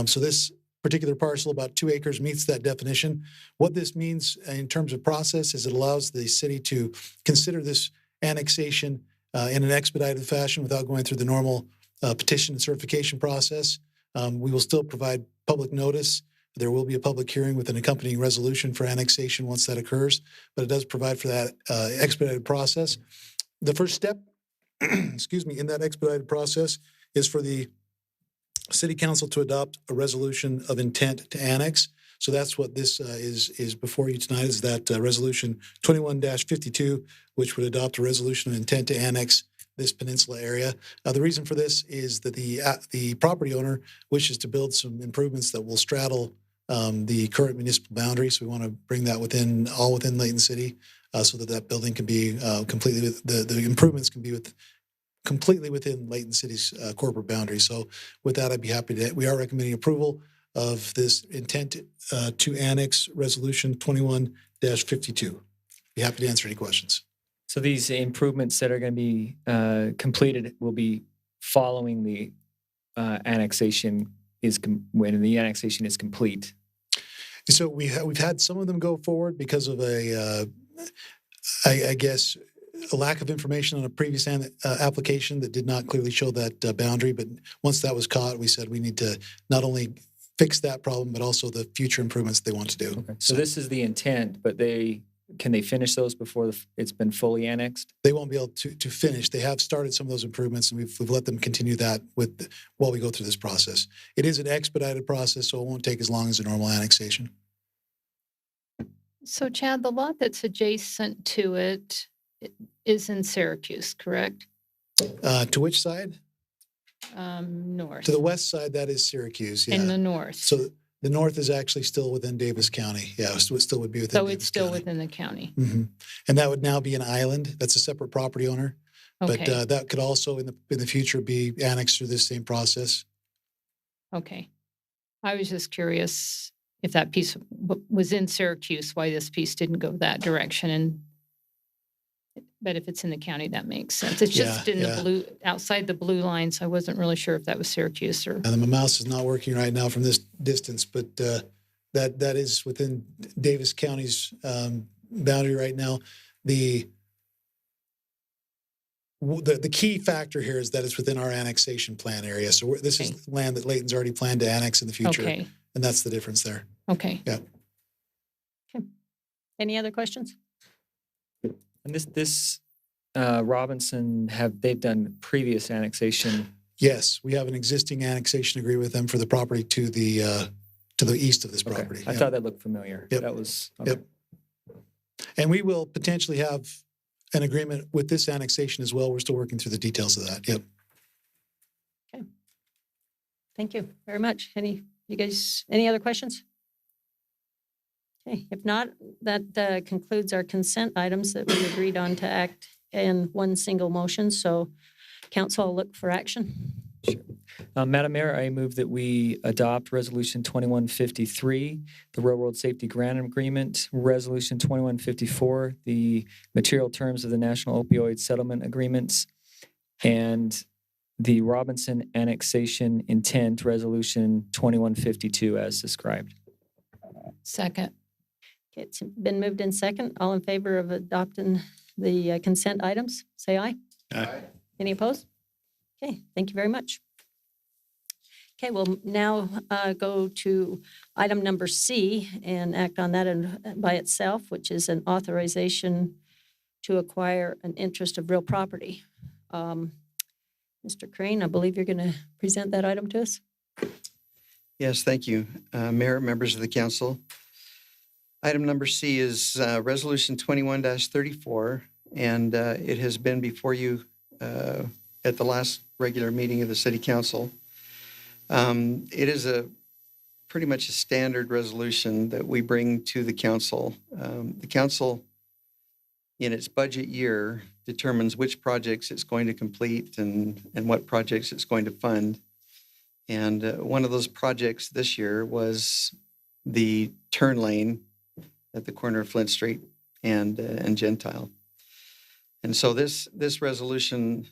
So this particular parcel, about 2 acres, meets that definition. What this means in terms of process is it allows the city to consider this annexation in an expedited fashion without going through the normal petition and certification process. We will still provide public notice. There will be a public hearing with an accompanying resolution for annexation once that occurs, but it does provide for that expedited process. The first step, excuse me, in that expedited process is for the City Council to adopt a resolution of intent to annex. So that's what this is before you tonight, is that resolution 21-52, which would adopt a resolution of intent to annex this peninsula area. The reason for this is that the property owner wishes to build some improvements that will straddle the current municipal boundary. So we want to bring that within Layton City, so that building can be the improvements can be completely within Layton City's corporate boundary. So with that, I'd be happy to. We are recommending approval of this intent to annex resolution 21-52. Be happy to answer any questions. So these improvements that are going to be completed will be following the annexation when the annexation is complete. So we've had some of them go forward because of I guess a lack of information on a previous application that did not clearly show that boundary. But once that was caught, we said we need to not only fix that problem, but also the future improvements they want to do. Okay. So this is the intent, but can they finish those before it's been fully annexed? They won't be able to finish. They have started some of those improvements, and we've let them continue that while we go through this process. It is an expedited process, so it won't take as long as a normal annexation. So Chad, the lot that's adjacent to it is in Syracuse, correct? To which side? North. To the west side, that is Syracuse. Yeah. In the north. So the north is actually still within Davis County. Yeah, it still would be within. So it's still within the county. Mm-hmm. And that would now be an island. That's a separate property owner. Okay. But that could also in the future be annexed through this same process. Okay. I was just curious if that piece was in Syracuse, why this piece didn't go that direction. But if it's in the county, that makes sense. It's just in the blue, outside the blue lines. I wasn't really sure if that was Syracuse or. And my mouse is not working right now from this distance, but that is within Davis County's boundary right now. The key factor here is that it's within our annexation plan area. So this is land that Layton's already planned to annex in the future. Okay. And that's the difference there. Okay. Yeah. Okay. Any other questions? And this Robinson, they've done previous annexation? Yes, we have an existing annexation agreement with them for the property to the east of this property. I thought that looked familiar. Yep. That was okay. Yep. And we will potentially have an agreement with this annexation as well. We're still working through the details of that. Yep. Okay. Thank you very much. Any other questions? Okay, if not, that concludes our consent items that we agreed on to act in one single motion. So council will look for action. Madam Mayor, I move that we adopt Resolution 2153, the Railroad Safety Grant Agreement, Resolution 2154, the material terms of the National Opioid Settlement Agreements, and the Robinson Annexation Intent, Resolution 2152 as described. Second. Okay, it's been moved in second. All in favor of adopting the consent items, say aye. Aye. Any opposed? Okay, thank you very much. Okay, we'll now go to item number C and act on that by itself, which is an authorization to acquire an interest of real property. Mr. Crane, I believe you're going to present that item to us. Yes, thank you. Mayor, members of the council. Item number C is Resolution 21-34, and it has been before you at the last regular meeting of the City Council. It is pretty much a standard resolution that we bring to the council. The council, in its budget year, determines which projects it's going to complete and what projects it's going to fund. And one of those projects this year was the turn lane at the corner of Flint Street and Gentile. And so this resolution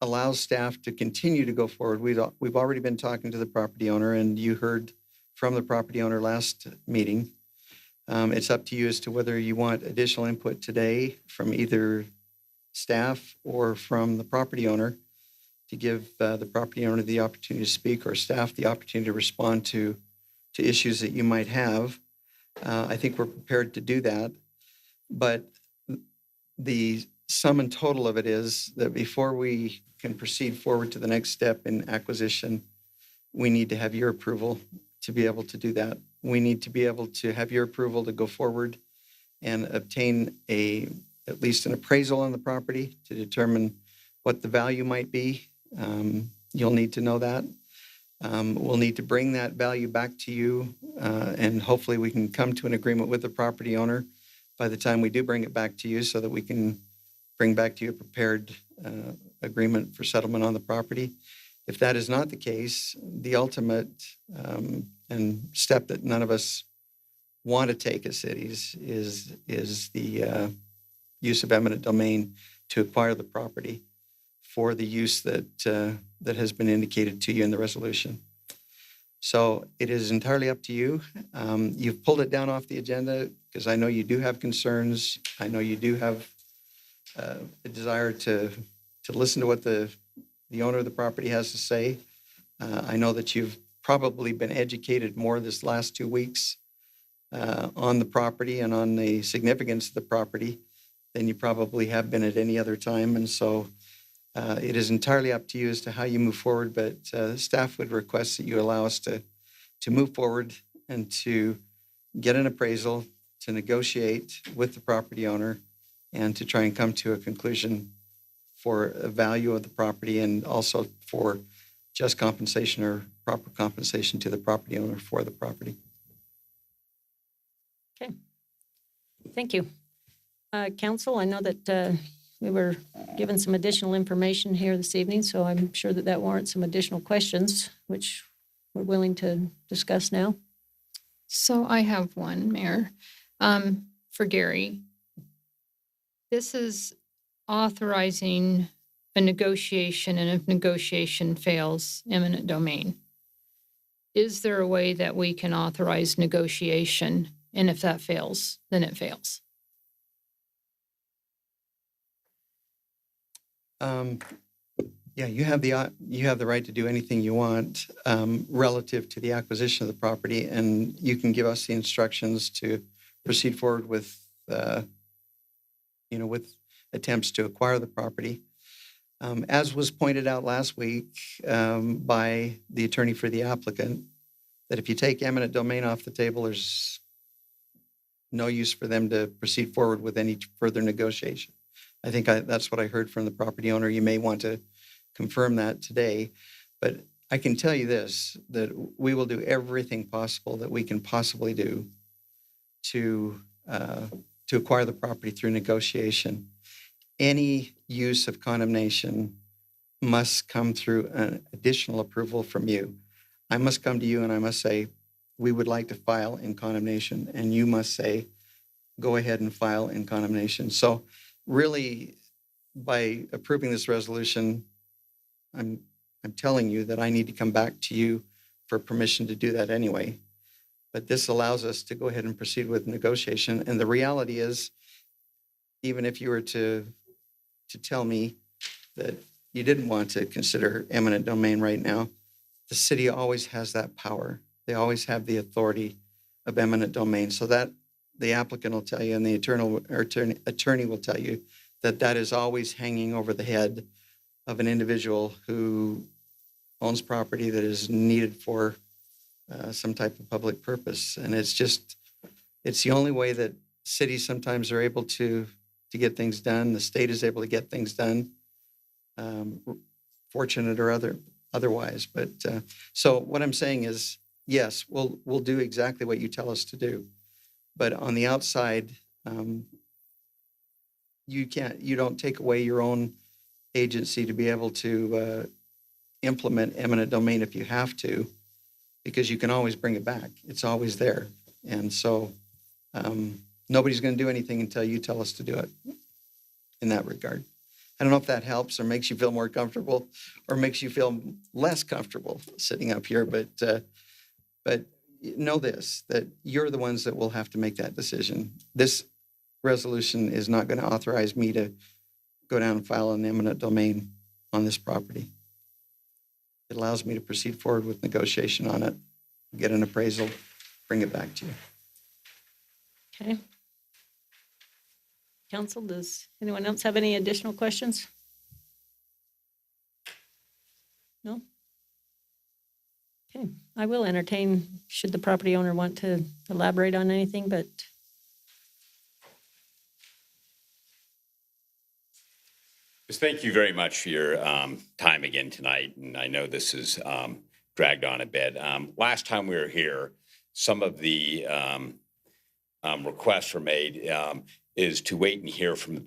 allows staff to continue to go forward. We've already been talking to the property owner, and you heard from the property owner last meeting. It's up to you as to whether you want additional input today from either staff or from the property owner to give the property owner the opportunity to speak, or staff the opportunity to respond to issues that you might have. I think we're prepared to do that. But the sum and total of it is that before we can proceed forward to the next step in acquisition, we need to have your approval to be able to do that. We need to be able to have your approval to go forward and obtain at least an appraisal on the property to determine what the value might be. You'll need to know that. We'll need to bring that value back to you, and hopefully we can come to an agreement with the property owner by the time we do bring it back to you, so that we can bring back to you a prepared agreement for settlement on the property. If that is not the case, the ultimate and step that none of us want to take as cities is the use of eminent domain to acquire the property for the use that has been indicated to you in the resolution. So it is entirely up to you. You've pulled it down off the agenda because I know you do have concerns. I know you do have a desire to listen to what the owner of the property has to say. I know that you've probably been educated more this last 2 weeks on the property and on the significance of the property than you probably have been at any other time. And so it is entirely up to you as to how you move forward, but staff would request that you allow us to move forward and to get an appraisal, to negotiate with the property owner, and to try and come to a conclusion for a value of the property, and also for just compensation or proper compensation to the property owner for the property. Okay. Thank you. Council, I know that we were given some additional information here this evening, so I'm sure that warrants some additional questions, which we're willing to discuss now. So I have one, Mayor, for Gary. This is authorizing a negotiation, and if negotiation fails, eminent domain. Is there a way that we can authorize negotiation, and if that fails, then it fails? Yeah, you have the right to do anything you want relative to the acquisition of the property, and you can give us the instructions to proceed forward with, with attempts to acquire the property. As was pointed out last week by the attorney for the applicant, that if you take eminent domain off the table, there's no use for them to proceed forward with any further negotiation. I think that's what I heard from the property owner. You may want to confirm that today, but I can tell you this, that we will do everything possible that we can possibly do to acquire the property through negotiation. Any use of condemnation must come through an additional approval from you. I must come to you and I must say, we would like to file in condemnation, and you must say, go ahead and file in condemnation. So really, by approving this resolution, I'm telling you that I need to come back to you for permission to do that anyway. But this allows us to go ahead and proceed with negotiation. And the reality is, even if you were to tell me that you didn't want to consider eminent domain right now, the city always has that power. They always have the authority of eminent domain. So that the applicant will tell you and the attorney will tell you that that is always hanging over the head of an individual who owns property that is needed for some type of public purpose. And it's the only way that cities sometimes are able to get things done. The state is able to get things done, fortunate or otherwise. But so what I'm saying is, yes, we'll do exactly what you tell us to do. But on the outside, you don't take away your own agency to be able to implement eminent domain if you have to, because you can always bring it back. It's always there. And so nobody's going to do anything until you tell us to do it in that regard. I don't know if that helps or makes you feel more comfortable or makes you feel less comfortable sitting up here, but know this, that you're the ones that will have to make that decision. This resolution is not going to authorize me to go down and file an eminent domain on this property. It allows me to proceed forward with negotiation on it, get an appraisal, bring it back to you. Okay. Council, does anyone else have any additional questions? No? Okay, I will entertain, should the property owner want to elaborate on anything, but Thank you very much for your time again tonight. And I know this is dragged on a bit. Last time we were here, some of the requests were made is to wait and hear from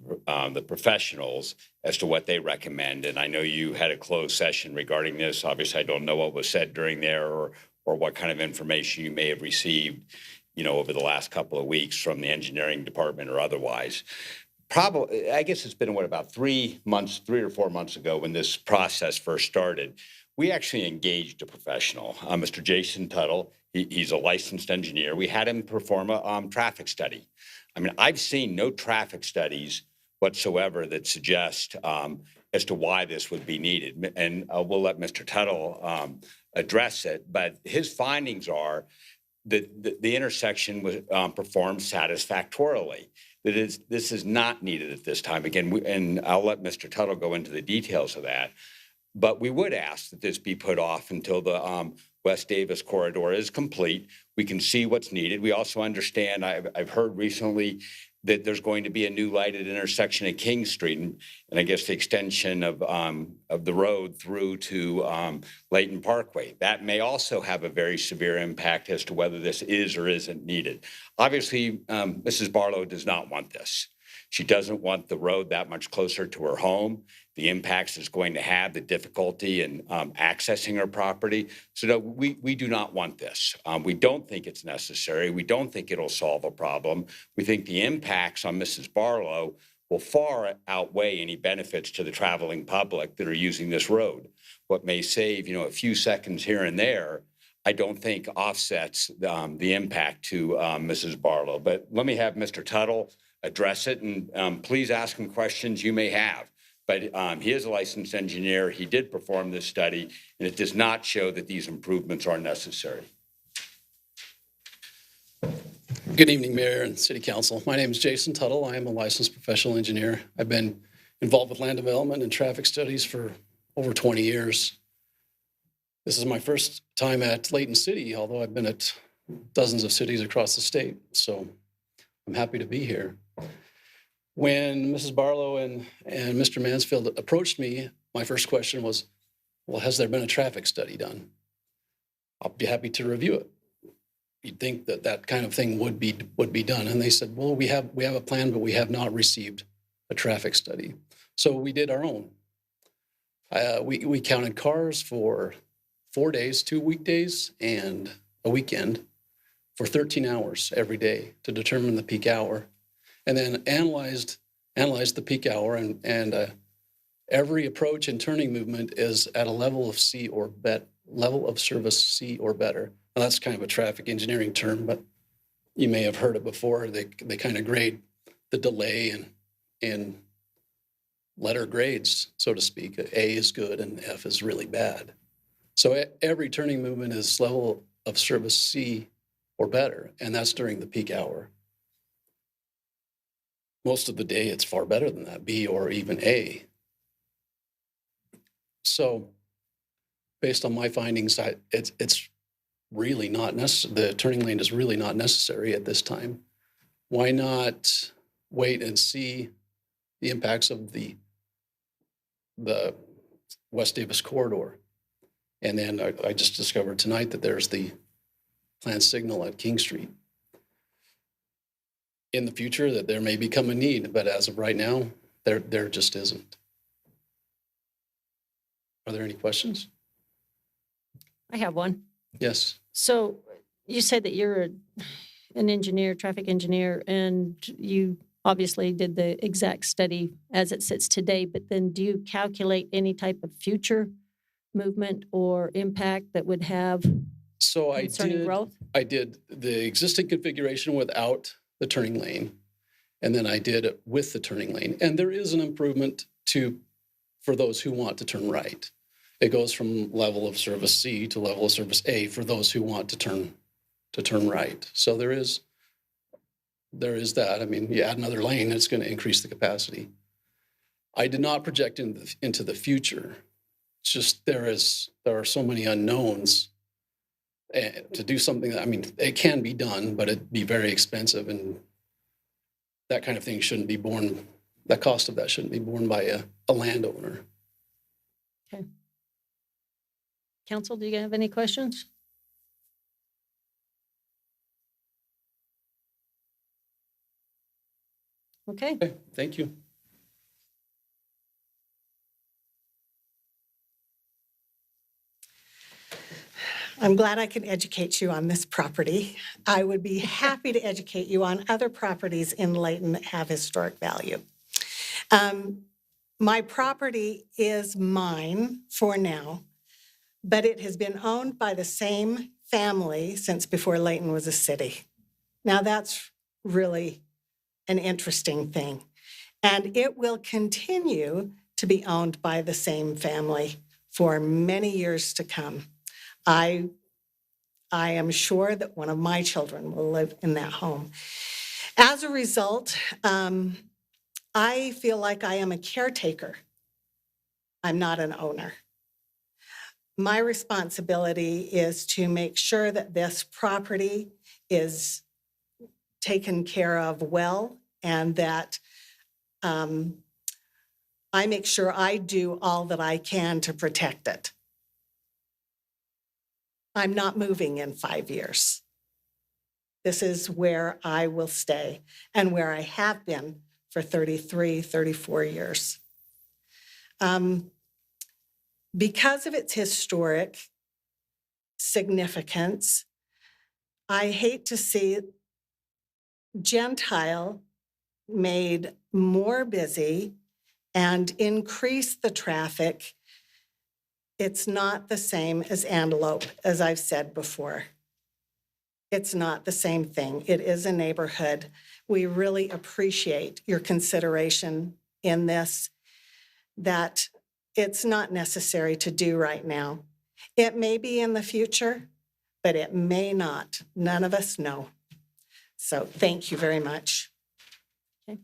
the professionals as to what they recommend. And I know you had a closed session regarding this. Obviously, I don't know what was said during there or what kind of information you may have received, over the last couple of weeks from the engineering department or otherwise. Probably, I guess it's been, about 3 or 4 months ago when this process first started, we actually engaged a professional, Mr. Jason Tuttle. He's a licensed engineer. We had him perform a traffic study. I mean, I've seen no traffic studies whatsoever that suggest as to why this would be needed. And we'll let Mr. Tuttle address it. But his findings are that the intersection was performed satisfactorily. This is not needed at this time. Again, and I'll let Mr. Tuttle go into the details of that. But we would ask that this be put off until the West Davis corridor is complete. We can see what's needed. We also understand, I've heard recently that there's going to be a new lighted intersection at King Street, and I guess the extension of the road through to Layton Parkway. That may also have a very severe impact as to whether this is or isn't needed. Obviously, Mrs. Barlow does not want this. She doesn't want the road that much closer to her home, the impacts it's going to have, the difficulty in accessing her property. So no, we do not want this. We don't think it's necessary. We don't think it'll solve a problem. We think the impacts on Mrs. Barlow will far outweigh any benefits to the traveling public that are using this road. What may save, a few seconds here and there, I don't think offsets the impact to Mrs. Barlow. But let me have Mr. Tuttle address it, and please ask him questions you may have. But he is a licensed engineer. He did perform this study, and it does not show that these improvements are necessary. Good evening, Mayor and City Council. My name is Jason Tuttle. I am a licensed professional engineer. I've been involved with land development and traffic studies for over 20 years. This is my first time at Layton City, although I've been at dozens of cities across the state, so I'm happy to be here. When Mrs. Barlow and Mr. Mansfield approached me, my first question was, Well, has there been a traffic study done? I'll be happy to review it. You'd think that that kind of thing would be done. And they said, well, we have a plan, but we have not received a traffic study. So we did our own. We counted cars for 4 days, 2 weekdays and a weekend for 13 hours every day to determine the peak hour, and then analyzed the peak hour, and every approach and turning movement is at a level of C or level of service C or better. Now, that's kind of a traffic engineering term, but you may have heard it before. They kind of grade the delay in letter grades, so to speak. A is good and F is really bad. So every turning movement is level of service C or better, and that's during the peak hour. Most of the day, it's far better than that, B or even A. So based on my findings, it's really not necessary. The turning lane is really not necessary at this time. Why not wait and see the impacts of the West Davis corridor? And then I just discovered tonight that there's the planned signal at King Street. In the future, that there may become a need, but as of right now, there just isn't. Are there any questions? I have one. Yes. So you said that you're an engineer, traffic engineer, and you obviously did the exact study as it sits today, but then do you calculate any type of future movement or impact that would have So concerning growth? I did the existing configuration without the turning lane, and then I did it with the turning lane. And there is an improvement for those who want to turn right. It goes from level of service C to level of service A for those who want to turn right. So there is that. I mean, you add another lane, it's going to increase the capacity. I did not project into the future. It's just there are so many unknowns. To do something that, I mean, it can be done, but it'd be very expensive, and that kind of thing shouldn't be borne. The cost of that shouldn't be borne by a landowner. Okay. Council, do you have any questions? Okay. Thank you. I'm glad I can educate you on this property. I would be happy to educate you on other properties in Layton that have historic value. My property is mine for now, but it has been owned by the same family since before Layton was a city. Now that's really an interesting thing. And it will continue to be owned by the same family for many years to come. I am sure that one of my children will live in that home. As a result, I feel like I am a caretaker. I'm not an owner. My responsibility is to make sure that this property is taken care of well, and that I make sure I do all that I can to protect it. I'm not moving in 5 years. This is where I will stay and where I have been for 33, 34 years. Because of its historic significance, I hate to see Gentile made more busy and increase the traffic. It's not the same as Antelope, as I've said before. It's not the same thing. It is a neighborhood. We really appreciate your consideration in this, that it's not necessary to do right now. It may be in the future, but it may not. None of us know. So thank you very much. Okay.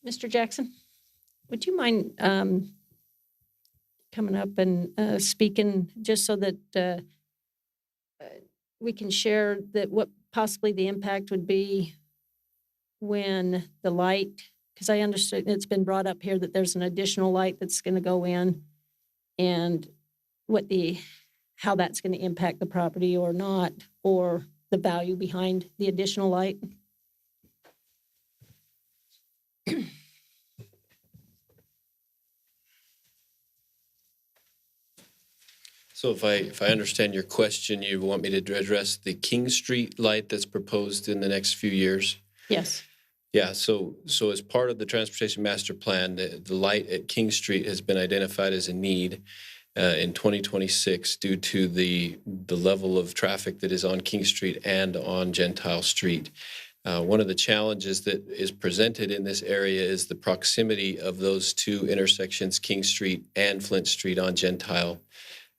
Mr. Jackson, would you mind coming up and speaking, just so that we can share that what possibly the impact would be when the light, because I understood it's been brought up here that there's an additional light that's going to go in, and how that's going to impact the property or not, or the value behind the additional light? So if I understand your question, you want me to address the King Street light that's proposed in the next few years? Yes. Yeah, so as part of the Transportation Master Plan, the light at King Street has been identified as a need in 2026 due to the level of traffic that is on King Street and on Gentile Street. One of the challenges that is presented in this area is the proximity of those two intersections, King Street and Flint Street on Gentile.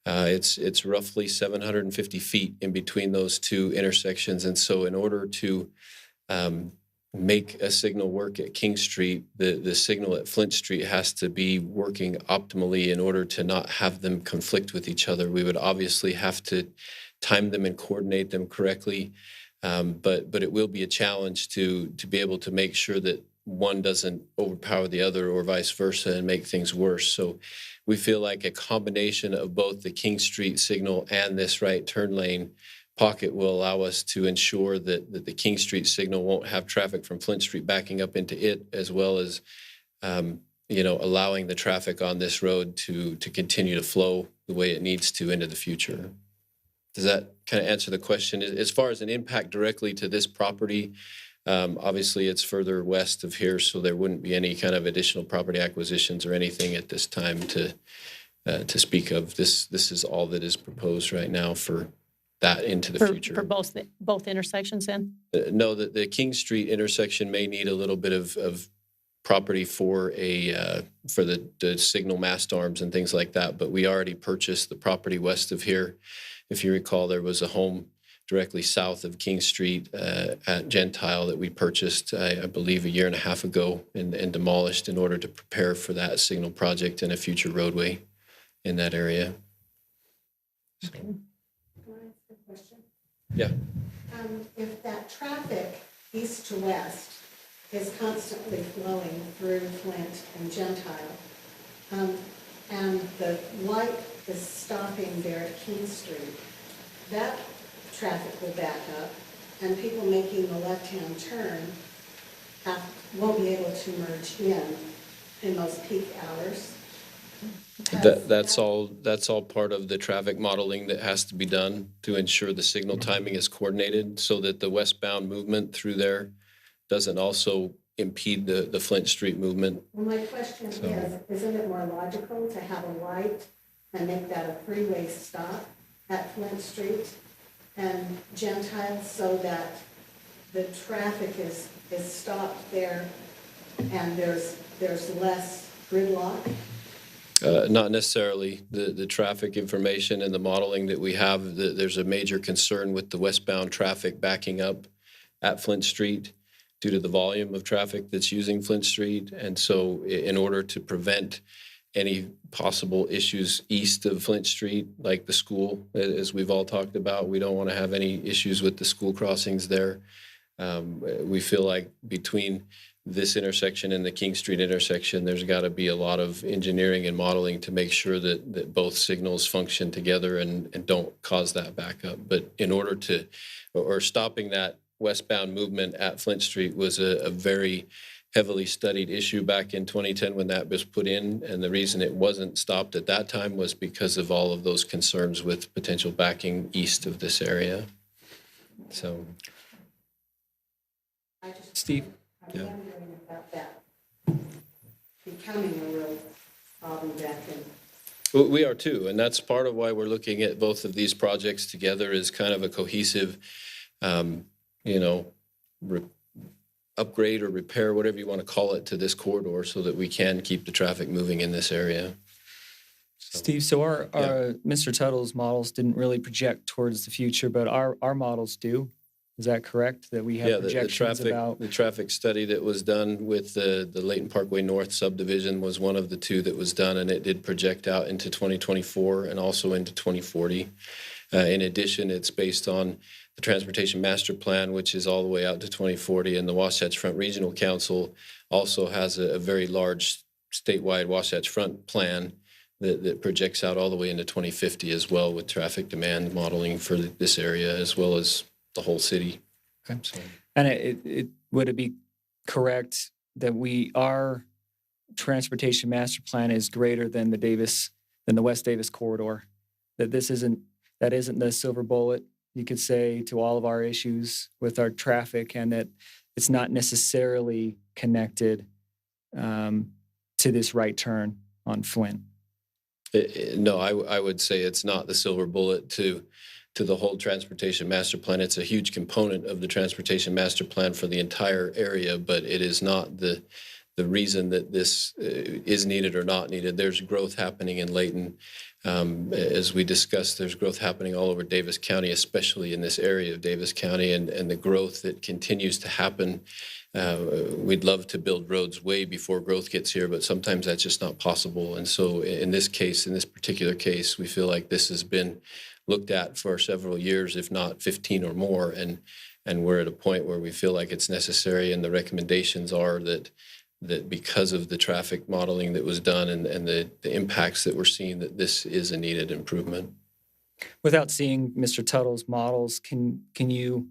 It's roughly 750 feet in between those two intersections, and so in order to make a signal work at King Street, the signal at Flint Street has to be working optimally in order to not have them conflict with each other. We would obviously have to time them and coordinate them correctly, but it will be a challenge to be able to make sure that one doesn't overpower the other or vice versa and make things worse. So we feel like a combination of both the King Street signal and this right turn lane pocket will allow us to ensure that the King Street signal won't have traffic from Flint Street backing up into it, as well as allowing the traffic on this road to continue to flow the way it needs to into the future. Does that kind of answer the question? As far as an impact directly to this property, obviously it's further west of here, so there wouldn't be any kind of additional property acquisitions or anything at this time to speak of. This is all that is proposed right now for that into the future. For both intersections then? No, the King Street intersection may need a little bit of property for the signal mast arms and things like that, but we already purchased the property west of here. If you recall, there was a home directly south of King Street at Gentile that we purchased, I believe, a year and a half ago and demolished in order to prepare for that signal project and a future roadway in that area. Okay. Can I ask a question? Yeah. If that traffic east to west is constantly flowing through Flint and Gentile, and the light is stopping there at King Street, that traffic will back up, and people making the left-hand turn won't be able to merge in those peak hours. That's all part of the traffic modeling that has to be done to ensure the signal timing is coordinated so that the westbound movement through there doesn't also impede the Flint Street movement. Well, my question is, isn't it more logical to have a light and make that a freeway stop at Flint Street and Gentile so that the traffic is stopped there and there's less gridlock? Not necessarily. The traffic information and the modeling that we have, there's a major concern with the westbound traffic backing up at Flint Street due to the volume of traffic that's using Flint Street. And so in order to prevent any possible issues east of Flint Street, like the school, as we've all talked about, we don't want to have any issues with the school crossings there. We feel like between this intersection and the King Street intersection, there's got to be a lot of engineering and modeling to make sure that both signals function together and don't cause that backup. But in order to, or stopping that westbound movement at Flint Street was a very heavily studied issue back in 2010 when that was put in. And the reason it wasn't stopped at that time was because of all of those concerns with potential backing east of this area. So. Steve? I'm wondering about that becoming a real problem back in. We are too, and that's part of why we're looking at both of these projects together as kind of a cohesive, upgrade or repair, whatever you want to call it, to this corridor so that we can keep the traffic moving in this area. Steve, so our Mr. Tuttle's models didn't really project towards the future, but our models do. Is that correct? That we have projections about the traffic study that was done with the Layton Parkway North subdivision was one of the two that was done, and it did project out into 2024 and also into 2040. In addition, it's based on the Transportation Master Plan, which is all the way out to 2040, and the Wasatch Front Regional Council also has a very large statewide Wasatch Front plan that projects out all the way into 2050 as well, with traffic demand modeling for this area as well as the whole city. Okay. So. And would it be correct that our transportation master plan is greater than the West Davis corridor? That that isn't the silver bullet, you could say, to all of our issues with our traffic, and that it's not necessarily connected to this right turn on Flynn? No, I would say it's not the silver bullet to the whole transportation master plan. It's a huge component of the transportation master plan for the entire area, but it is not the reason that this is needed or not needed. There's growth happening in Layton. As we discussed, there's growth happening all over Davis County, especially in this area of Davis County, and the growth that continues to happen. We'd love to build roads way before growth gets here, but sometimes that's just not possible. And so in this particular case, we feel like this has been looked at for several years, if not 15 or more, and we're at a point where we feel like it's necessary, and the recommendations are that because of the traffic modeling that was done and the impacts that we're seeing, that this is a needed improvement. Without seeing Mr. Tuttle's models, can you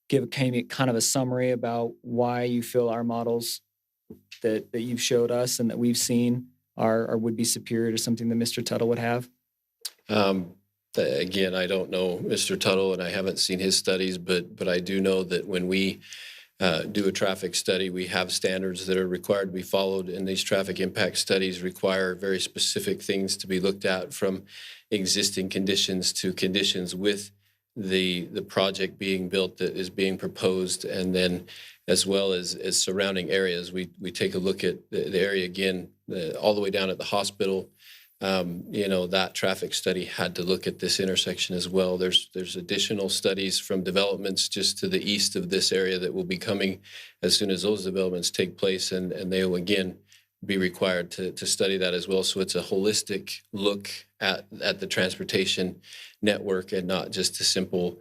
give kind of a summary about why you feel our models that you've showed us and that we've seen would be superior to something that Mr. Tuttle would have? Again, I don't know Mr. Tuttle, and I haven't seen his studies, but I do know that when we do a traffic study, we have standards that are required to be followed, and these traffic impact studies require very specific things to be looked at, from existing conditions to conditions with the project being built that is being proposed, and then as well as surrounding areas. We take a look at the area again, all the way down at the hospital. That traffic study had to look at this intersection as well. There's additional studies from developments just to the east of this area that will be coming as soon as those developments take place, and they will again be required to study that as well. So it's a holistic look at the transportation network, and not just a simple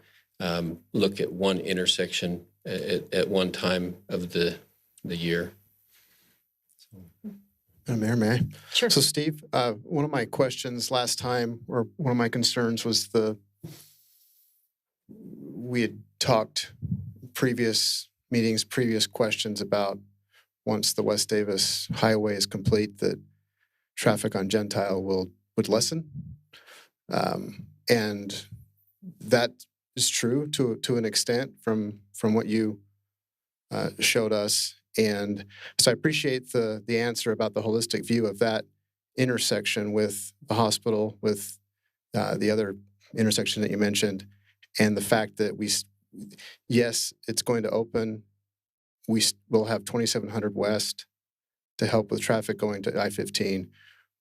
look at one intersection at one time of the year. Mayor, may I? Sure. So Steve, one of my questions last time, or one of my concerns, was we had talked previous meetings, previous questions about once the West Davis Highway is complete, that traffic on Gentile would lessen. And that is true to an extent from what you showed us. And so I appreciate the answer about the holistic view of that intersection with the hospital, with the other intersection that you mentioned, and the fact that yes, it's going to open. We will have 2700 West to help with traffic going to I-15.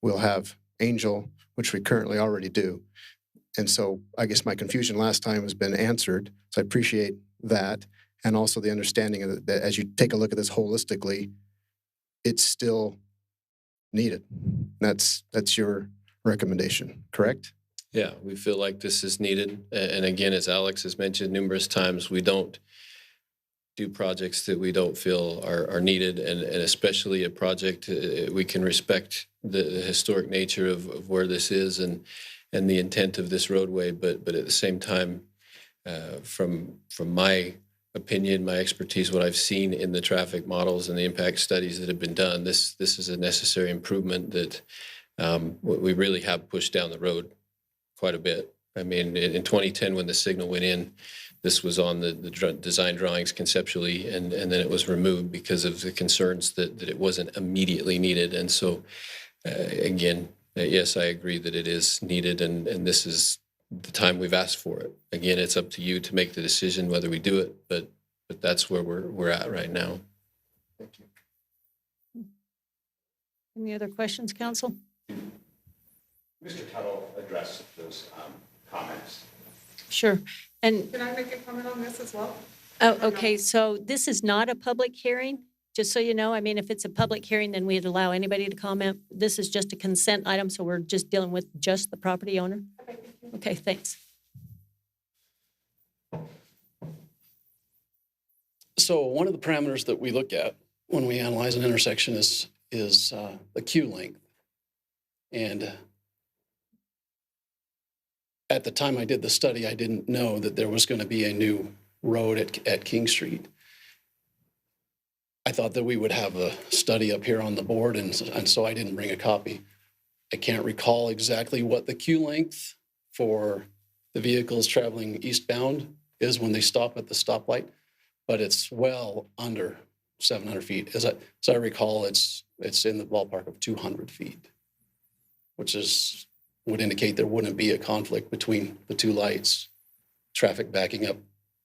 We'll have Angel, which we currently already do. And so I guess my confusion last time has been answered. So I appreciate that. And also the understanding of that as you take a look at this holistically, it's still needed. That's your recommendation, correct? Yeah, we feel like this is needed. And again, as Alex has mentioned numerous times, we don't do projects that we don't feel are needed, and especially a project we can respect the historic nature of where this is and the intent of this roadway. But at the same time, from my opinion, my expertise, what I've seen in the traffic models and the impact studies that have been done, this is a necessary improvement that we really have pushed down the road quite a bit. I mean, in 2010, when the signal went in, this was on the design drawings conceptually, and then it was removed because of the concerns that it wasn't immediately needed. And so, again, yes, I agree that it is needed, and this is the time we've asked for it. Again, it's up to you to make the decision whether we do it, but that's where we're at right now. Thank you. Any other questions, council? Mr. Tuttle addressed those comments. Sure. And Can I make a comment on this as well? oh, okay. So this is not a public hearing, just so you know. I mean, if it's a public hearing, then we'd allow anybody to comment. This is just a consent item, so we're just dealing with just the property owner. Okay, thanks. So one of the parameters that we look at when we analyze an intersection is the queue length. And at the time I did the study, I didn't know that there was going to be a new road at King Street. I thought that we would have a study up here on the board, and so I didn't bring a copy. I can't recall exactly what the queue length for the vehicles traveling eastbound is when they stop at the stoplight, but it's well under 700 feet. As I recall, it's in the ballpark of 200 feet, which would indicate there wouldn't be a conflict between the two lights, traffic backing up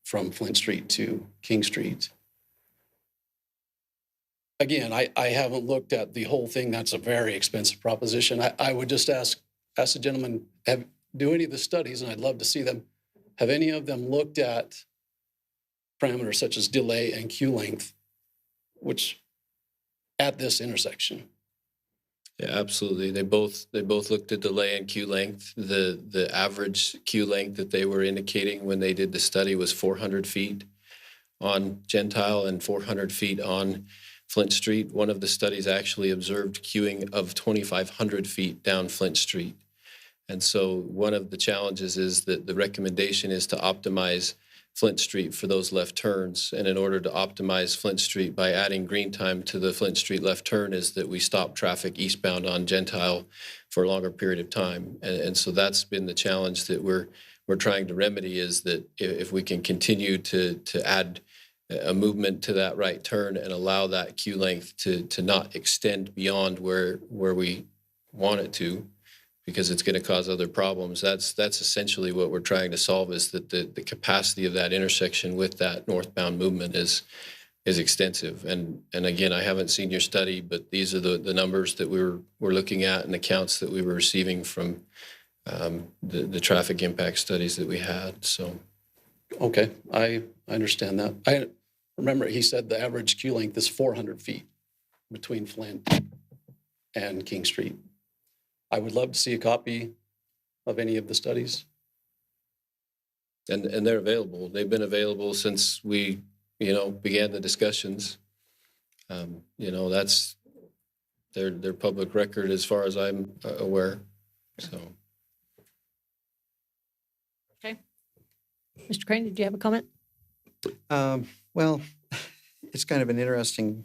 from Flint Street to King Street. Again, I haven't looked at the whole thing. That's a very expensive proposition. I would just ask the gentleman, do any of the studies, and I'd love to see them, have any of them looked at parameters such as delay and queue length, which at this intersection? Yeah, absolutely. They both looked at delay and queue length. The average queue length that they were indicating when they did the study was 400 feet on Gentile and 400 feet on Flint Street. One of the studies actually observed queuing of 2,500 feet down Flint Street. And so one of the challenges is that the recommendation is to optimize Flint Street for those left turns. And in order to optimize Flint Street by adding green time to the Flint Street left turn is that we stop traffic eastbound on Gentile for a longer period of time. And so that's been the challenge that we're trying to remedy, is that if we can continue to add a movement to that right turn and allow that queue length to not extend beyond where we want it to, because it's going to cause other problems. That's essentially what we're trying to solve, is that the capacity of that intersection with that northbound movement is extensive. And again, I haven't seen your study, but these are the numbers that we're looking at and the counts that we were receiving from the traffic impact studies that we had. So, okay, I understand that. I remember he said the average queue length is 400 feet between Flint and King Street. I would love to see a copy of any of the studies. And they're available. They've been available since we, began the discussions. That's their public record as far as I'm aware. So. Okay. Mr. Crane, did you have a comment? Well, it's kind of an interesting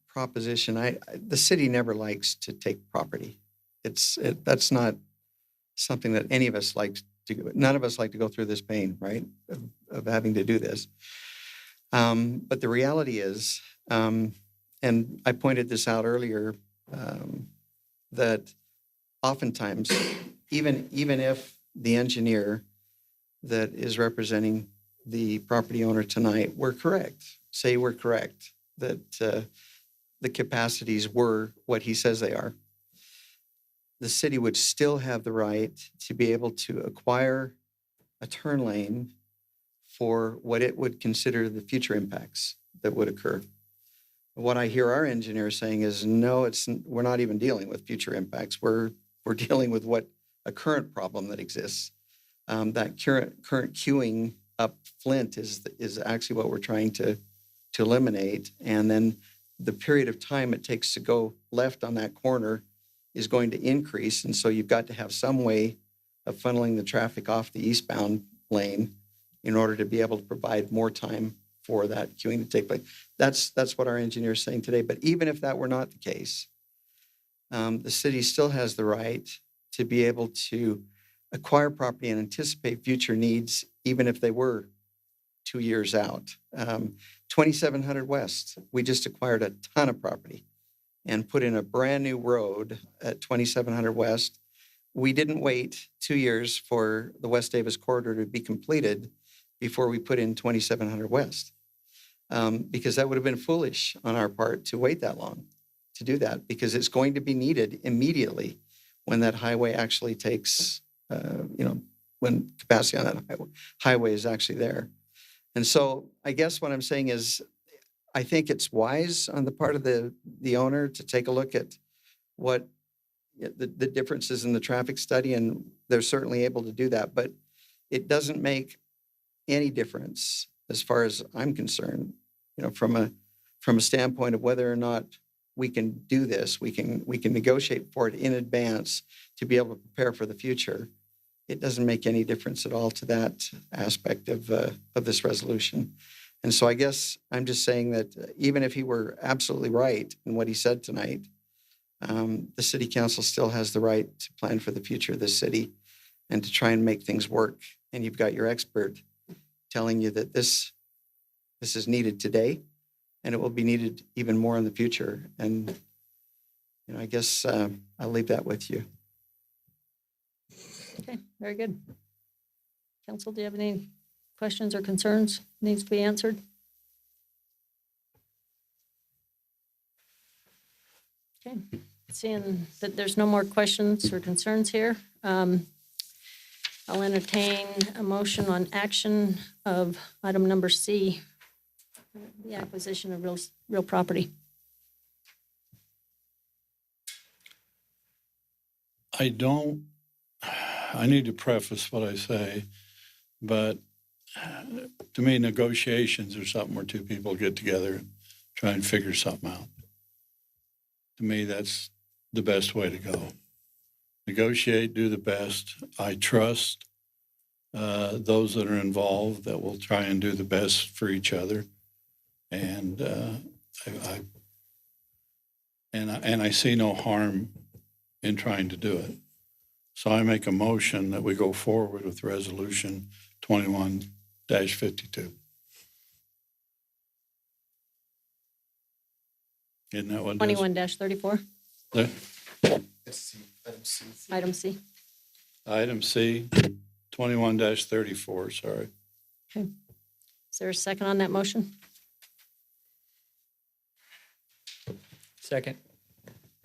proposition. The city never likes to take property. That's not something that any of us likes to do. None of us like to go through this pain, right, of having to do this. But the reality is, and I pointed this out earlier, that oftentimes, even if the engineer that is representing the property owner tonight were correct, that the capacities were what he says they are, the city would still have the right to be able to acquire a turn lane for what it would consider the future impacts that would occur. What I hear our engineer saying is, no, we're not even dealing with future impacts. We're dealing with a current problem that exists. That current queuing up Flint is actually what we're trying to eliminate. And then the period of time it takes to go left on that corner is going to increase. And so you've got to have some way of funneling the traffic off the eastbound lane in order to be able to provide more time for that queuing to take place. That's what our engineer is saying today. But even if that were not the case, the city still has the right to be able to acquire property and anticipate future needs, even if they were 2 years out. 2700 West, we just acquired a ton of property and put in a brand new road at 2700 West. We didn't wait 2 years for the West Davis corridor to be completed before we put in 2700 West, because that would have been foolish on our part to wait that long to do that, because it's going to be needed immediately when that highway actually takes, when capacity on that highway is actually there. And so I guess what I'm saying is, I think it's wise on the part of the owner to take a look at what the differences in the traffic study, and they're certainly able to do that, but it doesn't make any difference as far as I'm concerned, from a standpoint of whether or not we can do this, we can negotiate for it in advance to be able to prepare for the future. It doesn't make any difference at all to that aspect of this resolution. And so I guess I'm just saying that even if he were absolutely right in what he said tonight, the city council still has the right to plan for the future of this city and to try and make things work. And you've got your expert telling you that this is needed today, and it will be needed even more in the future. And, I guess I'll leave that with you. Okay, very good. Council, do you have any questions or concerns needs to be answered? Okay, seeing that there's no more questions or concerns here, I'll entertain a motion on action of item number C, the acquisition of real property. I need to preface what I say, but to me, negotiations are something where two people get together, try and figure something out. To me, that's the best way to go. Negotiate, do the best. I trust those that are involved that will try and do the best for each other. And I see no harm in trying to do it. So I make a motion that we go forward with Resolution 21-52. Isn't that what it is? 21-34, The- item C. Item C, 21-34, sorry. Okay. Is there a second on that motion? Second.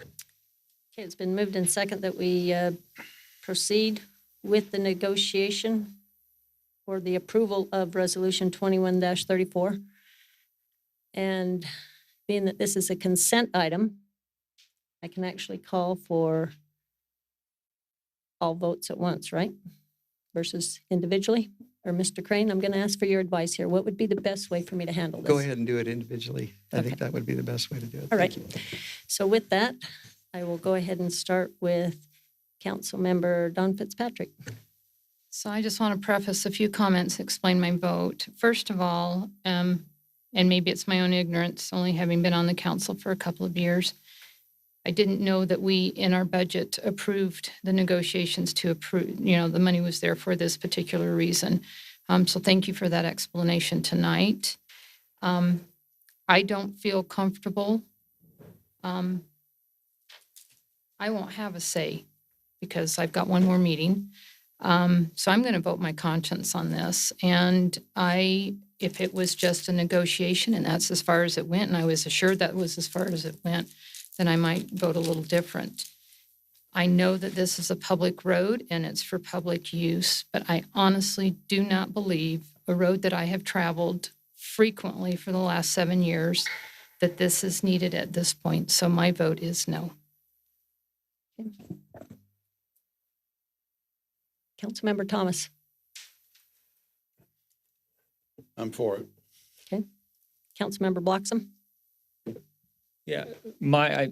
Okay, it's been moved in second that we proceed with the negotiation for the approval of Resolution 21-34. And being that this is a consent item, I can actually call for all votes at once, right? Versus individually? Or Mr. Crane, I'm going to ask for your advice here. What would be the best way for me to handle this? Go ahead and do it individually. I think that would be the best way to do it. All right. Thank you. So with that, I will go ahead and start with Councilmember Don Fitzpatrick. So I just want to preface a few comments, explain my vote. First of all, and maybe it's my own ignorance, only having been on the council for a couple of years, I didn't know that we, in our budget, approved the negotiations to approve, the money was there for this particular reason. So thank you for that explanation tonight. I don't feel comfortable. I won't have a say because I've got one more meeting. So I'm going to vote my conscience on this. And if it was just a negotiation and that's as far as it went, and I was assured that was as far as it went, then I might vote a little different. I know that this is a public road and it's for public use, but I honestly do not believe a road that I have traveled frequently for the last 7 years that this is needed at this point. So my vote is no. Councilmember Thomas. I'm for it. Okay. Councilmember Bloxham. Yeah,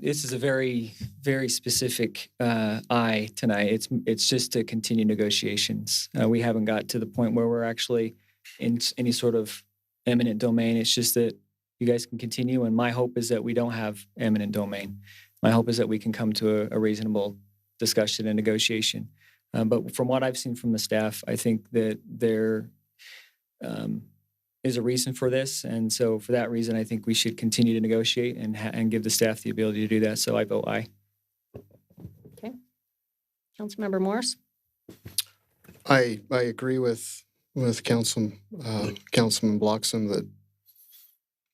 this is a very, very specific aye tonight. It's just to continue negotiations. We haven't got to the point where we're actually in any sort of eminent domain. It's just that you guys can continue, and my hope is that we don't have eminent domain. My hope is that we can come to a reasonable discussion and negotiation. But from what I've seen from the staff, I think that there is a reason for this. And so for that reason, I think we should continue to negotiate and give the staff the ability to do that. So I vote aye. Okay. Councilmember Morris. I agree with Councilman Bloxham that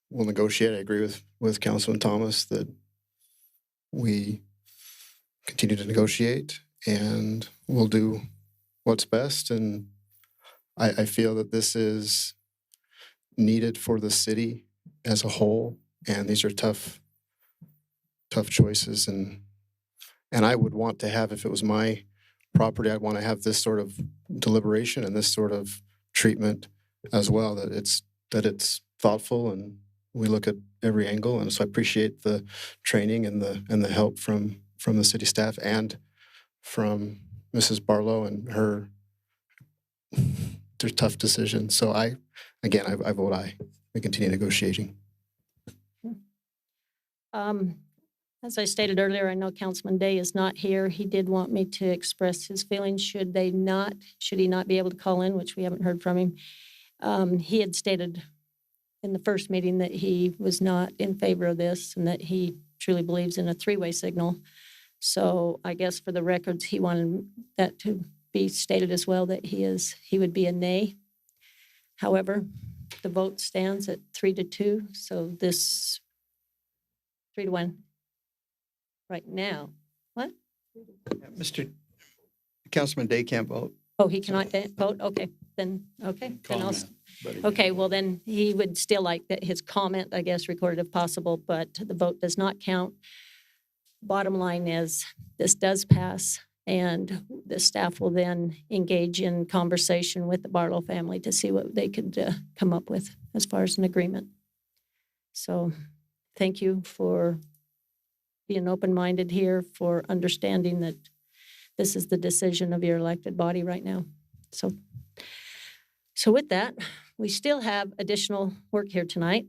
we'll negotiate. I agree with Councilman Thomas that we continue to negotiate and we'll do what's best. And I feel that this is needed for the city as a whole. And these are tough choices. And I would want to have, if it was my property, I'd want to have this sort of deliberation and this sort of treatment as well, that it's that it's thoughtful and we look at every angle. And so I appreciate the training and the help from the city staff and from Mrs. Barlow and her tough decisions. So I vote aye. We continue negotiating. As I stated earlier, I know Councilman Day is not here. He did want me to express his feelings should he not be able to call in, which we haven't heard from him. He had stated in the first meeting that he was not in favor of this and that he truly believes in a three-way signal. So I guess for the records, he wanted that to be stated as well, that he would be a nay. However, the vote stands at 3-2, so this 3-1 right now. What? Mr. Councilman Day can't vote. Oh, he cannot vote? Okay, then, okay. Then I'll, okay, well, then he would still like that his comment, I guess, recorded if possible, but the vote does not count. Bottom line is this does pass, and the staff will then engage in conversation with the Barlow family to see what they could come up with as far as an agreement. So thank you for being open-minded here, for understanding that this is the decision of your elected body right now. So with that, we still have additional work here tonight.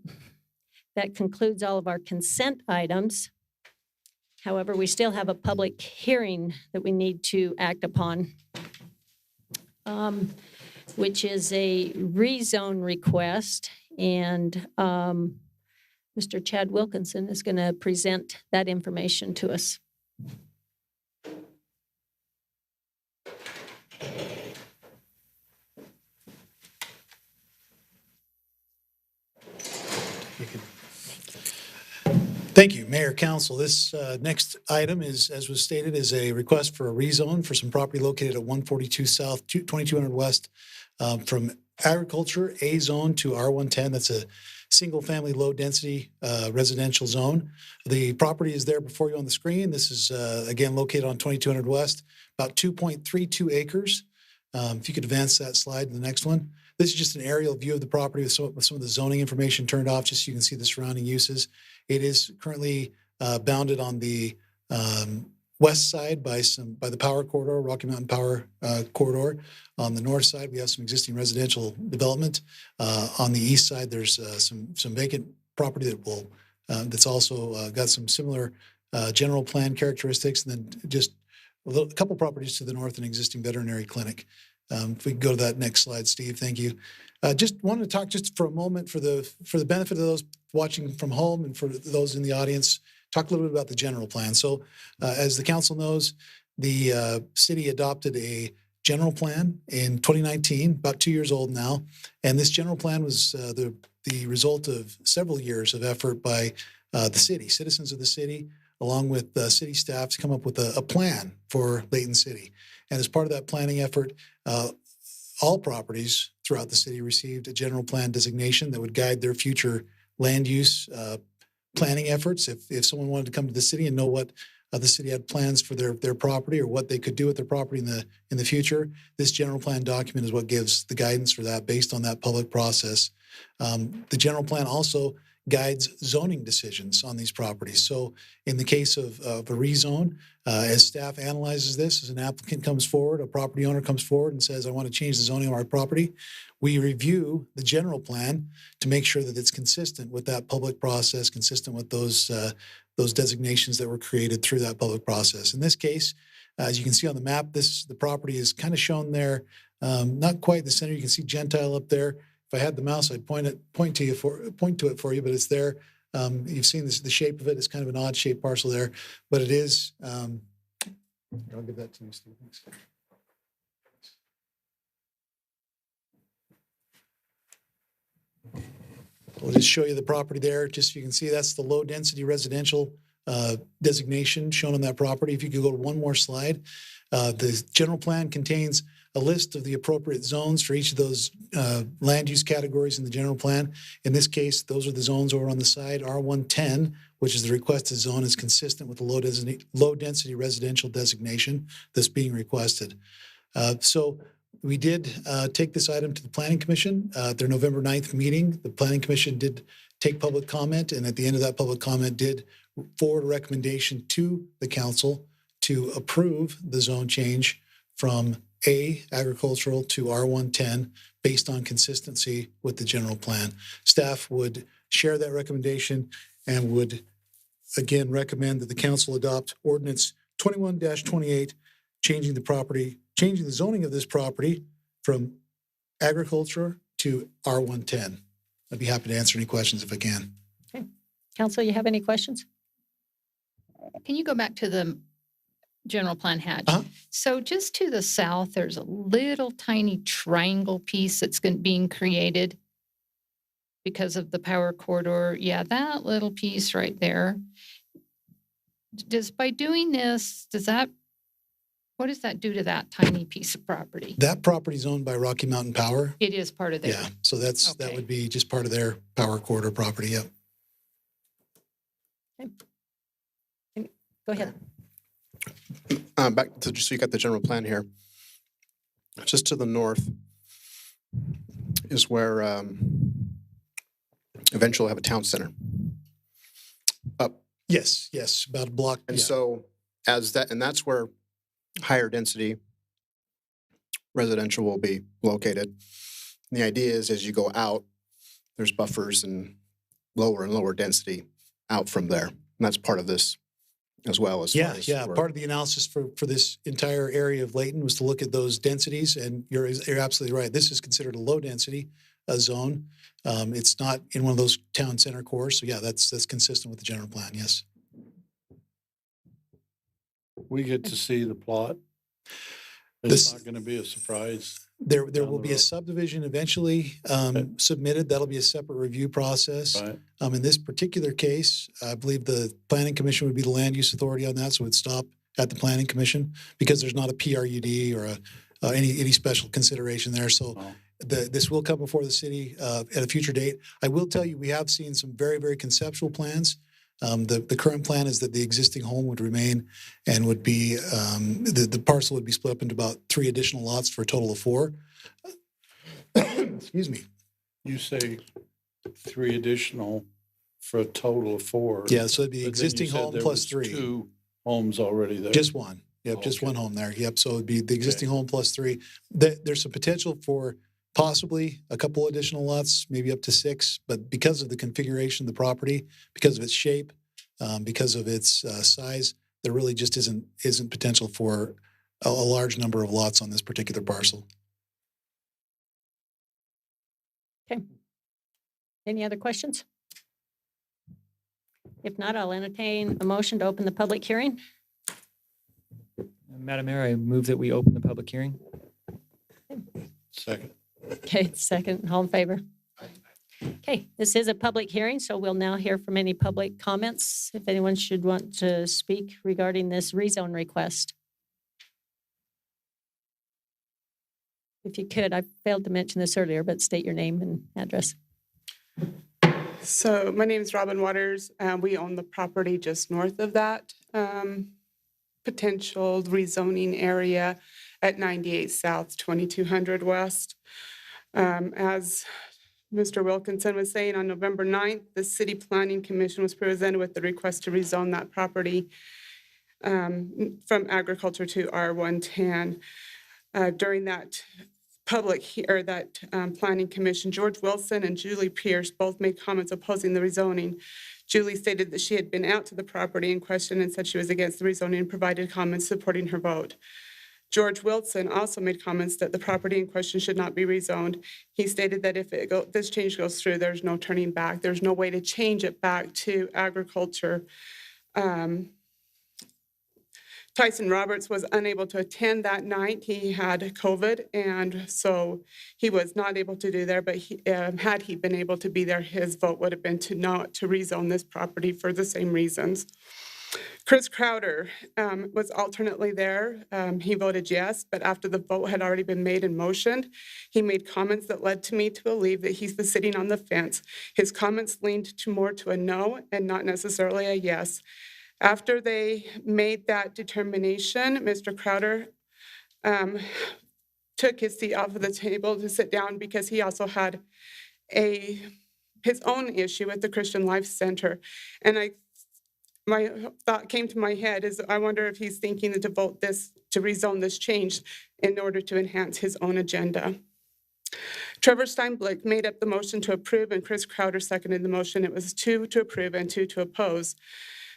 That concludes all of our consent items. However, we still have a public hearing that we need to act upon, which is a rezone request. And Mr. Chad Wilkinson is going to present that information to us. Thank you, Mayor, Council. This next item is, as was stated, is a request for a rezone for some property located at 142 South, 2200 West, from agriculture A zone to R110. That's a single-family, low-density residential zone. The property is there before you on the screen. This is, again, located on 2200 West, about 2.32 acres. If you could advance that slide to the next one. This is just an aerial view of the property with some of the zoning information turned off, just so you can see the surrounding uses. It is currently bounded on the west side by the power corridor, Rocky Mountain Power Corridor. On the north side, we have some existing residential development. On the east side, there's some vacant property that will that's also got some similar general plan characteristics, and then just a couple properties to the north, an existing veterinary clinic. If we can go to that next slide, Steve, thank you. Just wanted to talk just for a moment for the benefit of those watching from home and for those in the audience, talk a little bit about the general plan. So as the council knows, the city adopted a general plan in 2019, about 2 years old now. And this general plan was the result of several years of effort by the city, citizens of the city, along with city staff to come up with a plan for Layton City. And as part of that planning effort, all properties throughout the city received a general plan designation that would guide their future land use planning efforts. If someone wanted to come to the city and know what the city had plans for their property or what they could do with their property in the future, this general plan document is what gives the guidance for that based on that public process. The general plan also guides zoning decisions on these properties. So in the case of a rezone, as staff analyzes this, as an applicant comes forward, a property owner comes forward and says, I want to change the zoning of our property, we review the general plan to make sure that it's consistent with that public process, consistent with those designations that were created through that public process. In this case, as you can see on the map, the property is kind of shown there, not quite in the center. You can see Gentile up there. If I had the mouse, I'd point to it for you, but it's there. You've seen the shape of it. It's kind of an odd shaped parcel there, but it is. I'll give that to you, Steve. Thanks. We'll just show you the property there, just so you can see that's the low density residential designation shown on that property. If you could go to one more slide. The general plan contains a list of the appropriate zones for each of those land use categories in the general plan. In this case, those are the zones over on the side. R110, which is the requested zone, is consistent with the low density residential designation that's being requested. So We did take this item to the Planning Commission at their November 9th meeting. The Planning Commission did take public comment, and at the end of that public comment did forward a recommendation to the council to approve the zone change from A, agricultural, to R110 based on consistency with the general plan. Staff would share that recommendation and would again recommend that the council adopt ordinance 21-28, changing the zoning of this property from agriculture to R110. I'd be happy to answer any questions if I can. Okay. Council, you have any questions? Can you go back to the general plan hatch? Uh-huh. So just to the south, there's a little tiny triangle piece that's being created because of the power corridor. Yeah, that little piece right there. By doing this, what does that do to that tiny piece of property? That property is owned by Rocky Mountain Power. It is part of their. Yeah, so that Okay. would be just part of their power corridor property. Yep. Go ahead. Back to just so you got the general plan here. Just to the north is where eventually we'll have a town center. Up. Yes, about a block. And yeah. so that's where higher density residential will be located. And the idea is as you go out, there's buffers and lower density out from there. And that's part of this as well. Yeah. Part of the analysis for this entire area of Layton was to look at those densities, and you're absolutely right. This is considered a low density zone. It's not in one of those town center cores. So yeah, that's consistent with the general plan. Yes. We get to see the plot. It's not going to be a surprise. There will be a subdivision eventually submitted. That'll be a separate review process. Right. In this particular case, I believe the Planning Commission would be the land use authority on that, so it would stop at the Planning Commission because there's not a PRUD or any special consideration there. So this will come before the city at a future date. I will tell you, we have seen some very, very conceptual plans. The current plan is that the existing home would remain and would be, the parcel would be split up into about 3 additional lots for a total of 4. Excuse me. You say 3 additional for a total of 4. Yeah, so it'd be But then existing you said home there plus was 3. 2 homes already there. Just one. Yep, just Okay. one home there. Yep, so it'd be the existing home plus 3. There's some potential for possibly a couple additional lots, maybe up to 6, but because of the configuration of the property, because of its shape, because of its size, there really just isn't potential for a large number of lots on this particular parcel. Okay. Any other questions? If not, I'll entertain a motion to open the public hearing. Madam Mayor, I move that we open the public hearing. Second. Okay, second, all in favor? Okay, this is a public hearing, so we'll now hear from any public comments. If anyone should want to speak regarding this rezone request. If you could, I failed to mention this earlier, but state your name and address. So my name is Robin Waters. We own the property just north of that potential rezoning area at 98 South, 2200 West. As Mr. Wilkinson was saying, on November 9th, the City Planning Commission was presented with the request to rezone that property from agriculture to R110. During that Planning Commission, George Wilson and Julie Pierce both made comments opposing the rezoning. Julie stated that she had been out to the property in question and said she was against the rezoning and provided comments supporting her vote. George Wilson also made comments that the property in question should not be rezoned. He stated that if this change goes through, there's no turning back. There's no way to change it back to agriculture. Tyson Roberts was unable to attend that night. He had COVID, and so he was not able to do there, but had he been able to be there, his vote would have been to not to rezone this property for the same reasons. Chris Crowder was alternately there. He voted yes, but after the vote had already been made and motioned, he made comments that led to me to believe that he's sitting on the fence. His comments leaned more to a no and not necessarily a yes. After they made that determination, Mr. Crowder took his seat off of the table to sit down because he also had his own issue with the Christian Life Center. And my thought came to my head is I wonder if he's thinking to vote this, to rezone this change in order to enhance his own agenda. Trevor Steinblick made up the motion to approve and Chris Crowder seconded the motion. It was 2 to approve and 2 to oppose.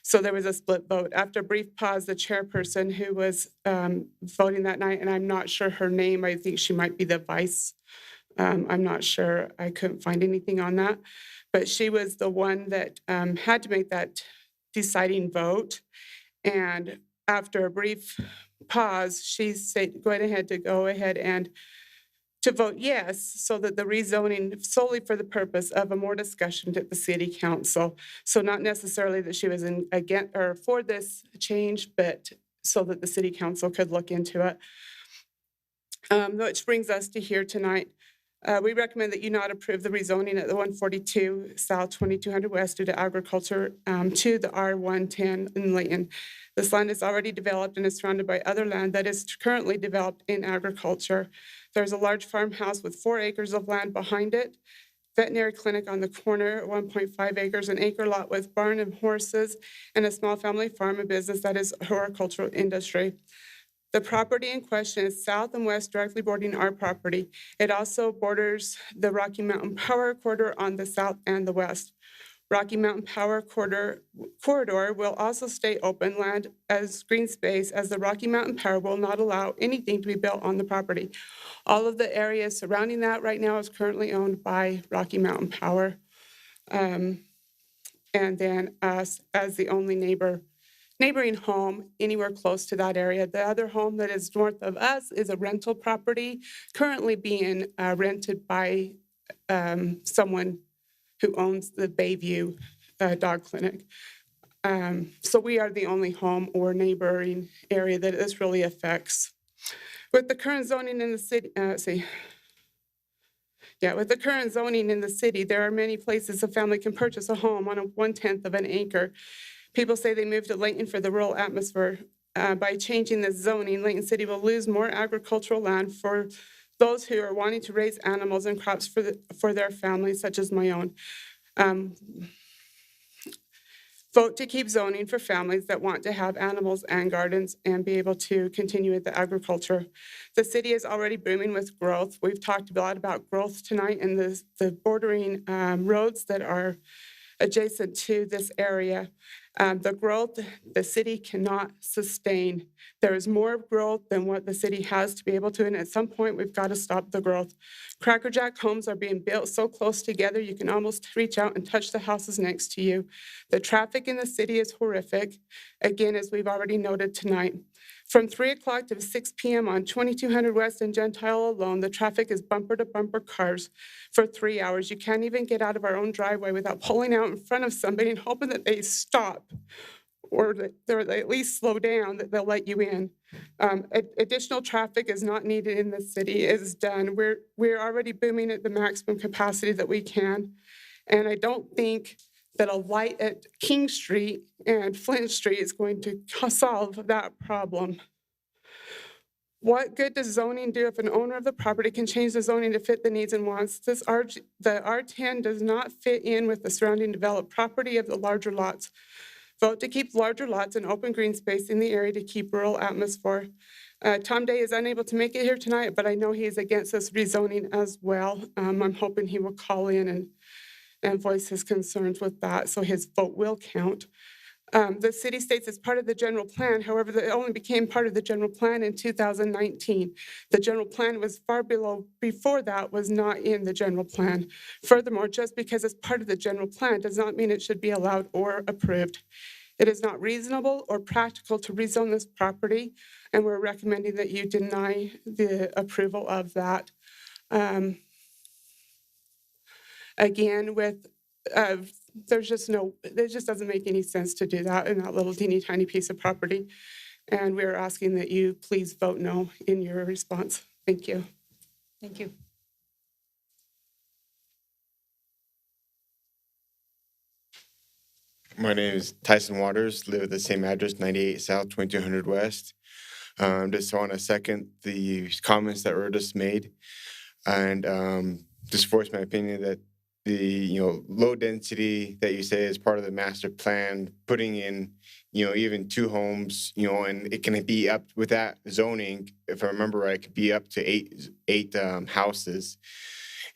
So there was a split vote. After a brief pause, the chairperson who was voting that night, and I'm not sure her name, I think she might be the vice. I'm not sure. I couldn't find anything on that. But she was the one that had to make that deciding vote. And after a brief pause, she said, go ahead and to vote yes, so that the rezoning solely for the purpose of a more discussion at the city council. So not necessarily that she was against or for this change, but so that the city council could look into it. Which brings us to here tonight. We recommend that you not approve the rezoning at the 142 South 2200 West due to agriculture to the R110 in Layton. This land is already developed and is surrounded by other land that is currently developed in agriculture. There's a large farmhouse with 4 acres of land behind it, veterinary clinic on the corner, 1.5 acres, an acre lot with barn and horses, and a small family farm and business that is horticultural industry. The property in question is south and west directly bordering our property. It also borders the Rocky Mountain Power Corridor on the south and the west. Rocky Mountain Power Corridor will also stay open land as green space, as the Rocky Mountain Power will not allow anything to be built on the property. All of the areas surrounding that right now is currently owned by Rocky Mountain Power. And then us as the only neighboring home anywhere close to that area. The other home that is north of us is a rental property currently being rented by someone who owns the Bayview Dog Clinic. So we are the only home or neighboring area that this really affects. With the current zoning in the city, with the current zoning in the city, there are many places a family can purchase a home on 1/10 of an acre. People say they moved to Layton for the rural atmosphere. By changing the zoning, Layton City will lose more agricultural land for those who are wanting to raise animals and crops for their families, such as my own. Vote to keep zoning for families that want to have animals and gardens and be able to continue with the agriculture. The city is already booming with growth. We've talked a lot about growth tonight and the bordering roads that are adjacent to this area. The growth the city cannot sustain. There is more growth than what the city has to be able to, and at some point we've got to stop the growth. Crackerjack homes are being built so close together you can almost reach out and touch the houses next to you. The traffic in the city is horrific, again, as we've already noted tonight. From 3 o'clock to 6 p.m. on 2200 West and Gentile alone, the traffic is bumper to bumper cars for 3 hours. You can't even get out of our own driveway without pulling out in front of somebody and hoping that they stop or that they at least slow down, that they'll let you in. Additional traffic is not needed in the city. It is done. We're already booming at the maximum capacity that we can. And I don't think that a light at King Street and Flint Street is going to solve that problem. What good does zoning do if an owner of the property can change the zoning to fit the needs and wants? The R10 does not fit in with the surrounding developed property of the larger lots. Vote to keep larger lots and open green space in the area to keep rural atmosphere. Tom Day is unable to make it here tonight, but I know he is against this rezoning as well. I'm hoping he will call in and voice his concerns with that, so his vote will count. The city states it's part of the general plan. However, it only became part of the general plan in 2019. The general plan was far before that was not in the general plan. Furthermore, just because it's part of the general plan does not mean it should be allowed or approved. It is not reasonable or practical to rezone this property, and we're recommending that you deny the approval of that. Again, it just doesn't make any sense to do that in that little teeny tiny piece of property. And we're asking that you please vote no in your response. Thank you. Thank you. My name is Tyson Waters, live at the same address, 98 South, 2200 West. Just want to second the comments that were just made, and just voice my opinion that the low density that you say is part of the master plan, putting in even 2 homes, and it can be up with that zoning. If I remember right, it could be up to eight houses,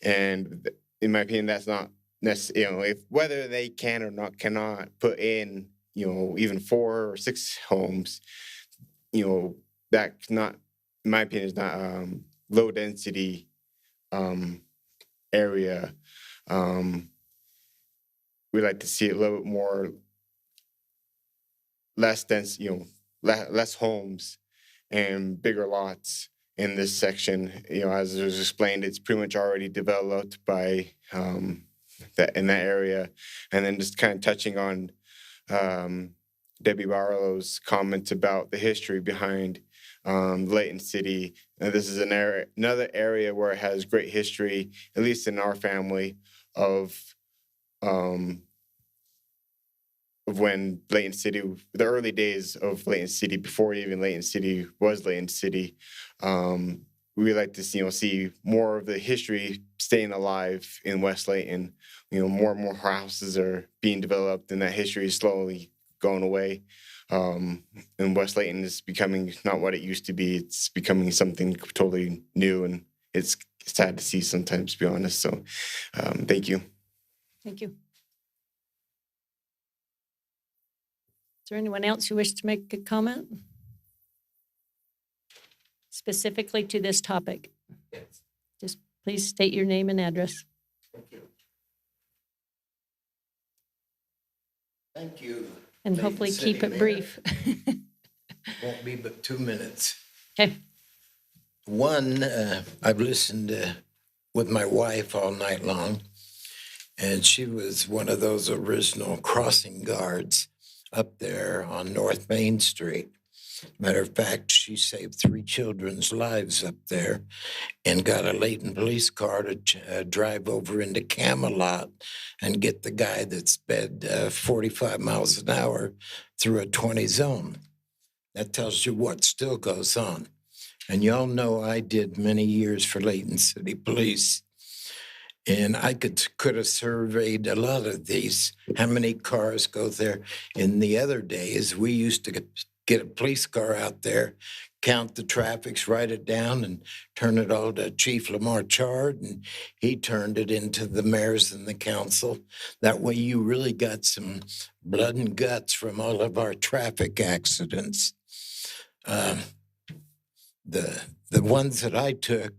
and in my opinion, that's not necessarily if whether they can or not cannot put in even 4 or 6 homes. That's not, in my opinion, is not low density area. We like to see it a little bit more less dense, less homes and bigger lots in this section. As it was explained, it's pretty much already developed by that in that area. And then just kind of touching on Debbie Barlow's comments about the history behind Layton City. This is another area where it has great history, at least in our family, of when Layton City, the early days of Layton City, before even Layton City was Layton City. We like to see more of the history staying alive in West Layton. More and more houses are being developed, and that history is slowly going away. And West Layton is becoming not what it used to be. It's becoming something totally new, and it's sad to see sometimes, to be honest. So, thank you. Thank you. Is there anyone else who wishes to make a comment? Specifically to this topic? Yes. Just please state your name and address. Thank you. Thank you. And Layton hopefully City keep it Mayor. brief. Won't be but 2 minutes. Okay. One, I've listened with my wife all night long, and she was one of those original crossing guards up there on North Main Street. Matter of fact, she saved 3 children's lives up there and got a Layton police car to drive over into Camelot and get the guy that sped 45 miles an hour through a 20 zone. That tells you what still goes on. And y'all know I did many years for Layton City Police. And I could have surveyed a lot of these, how many cars go there. In the other days, we used to get a police car out there, count the traffics, write it down, and turn it all to Chief Lamar Chard, and he turned it into the mayors and the council. That way you really got some blood and guts from all of our traffic accidents. The ones that I took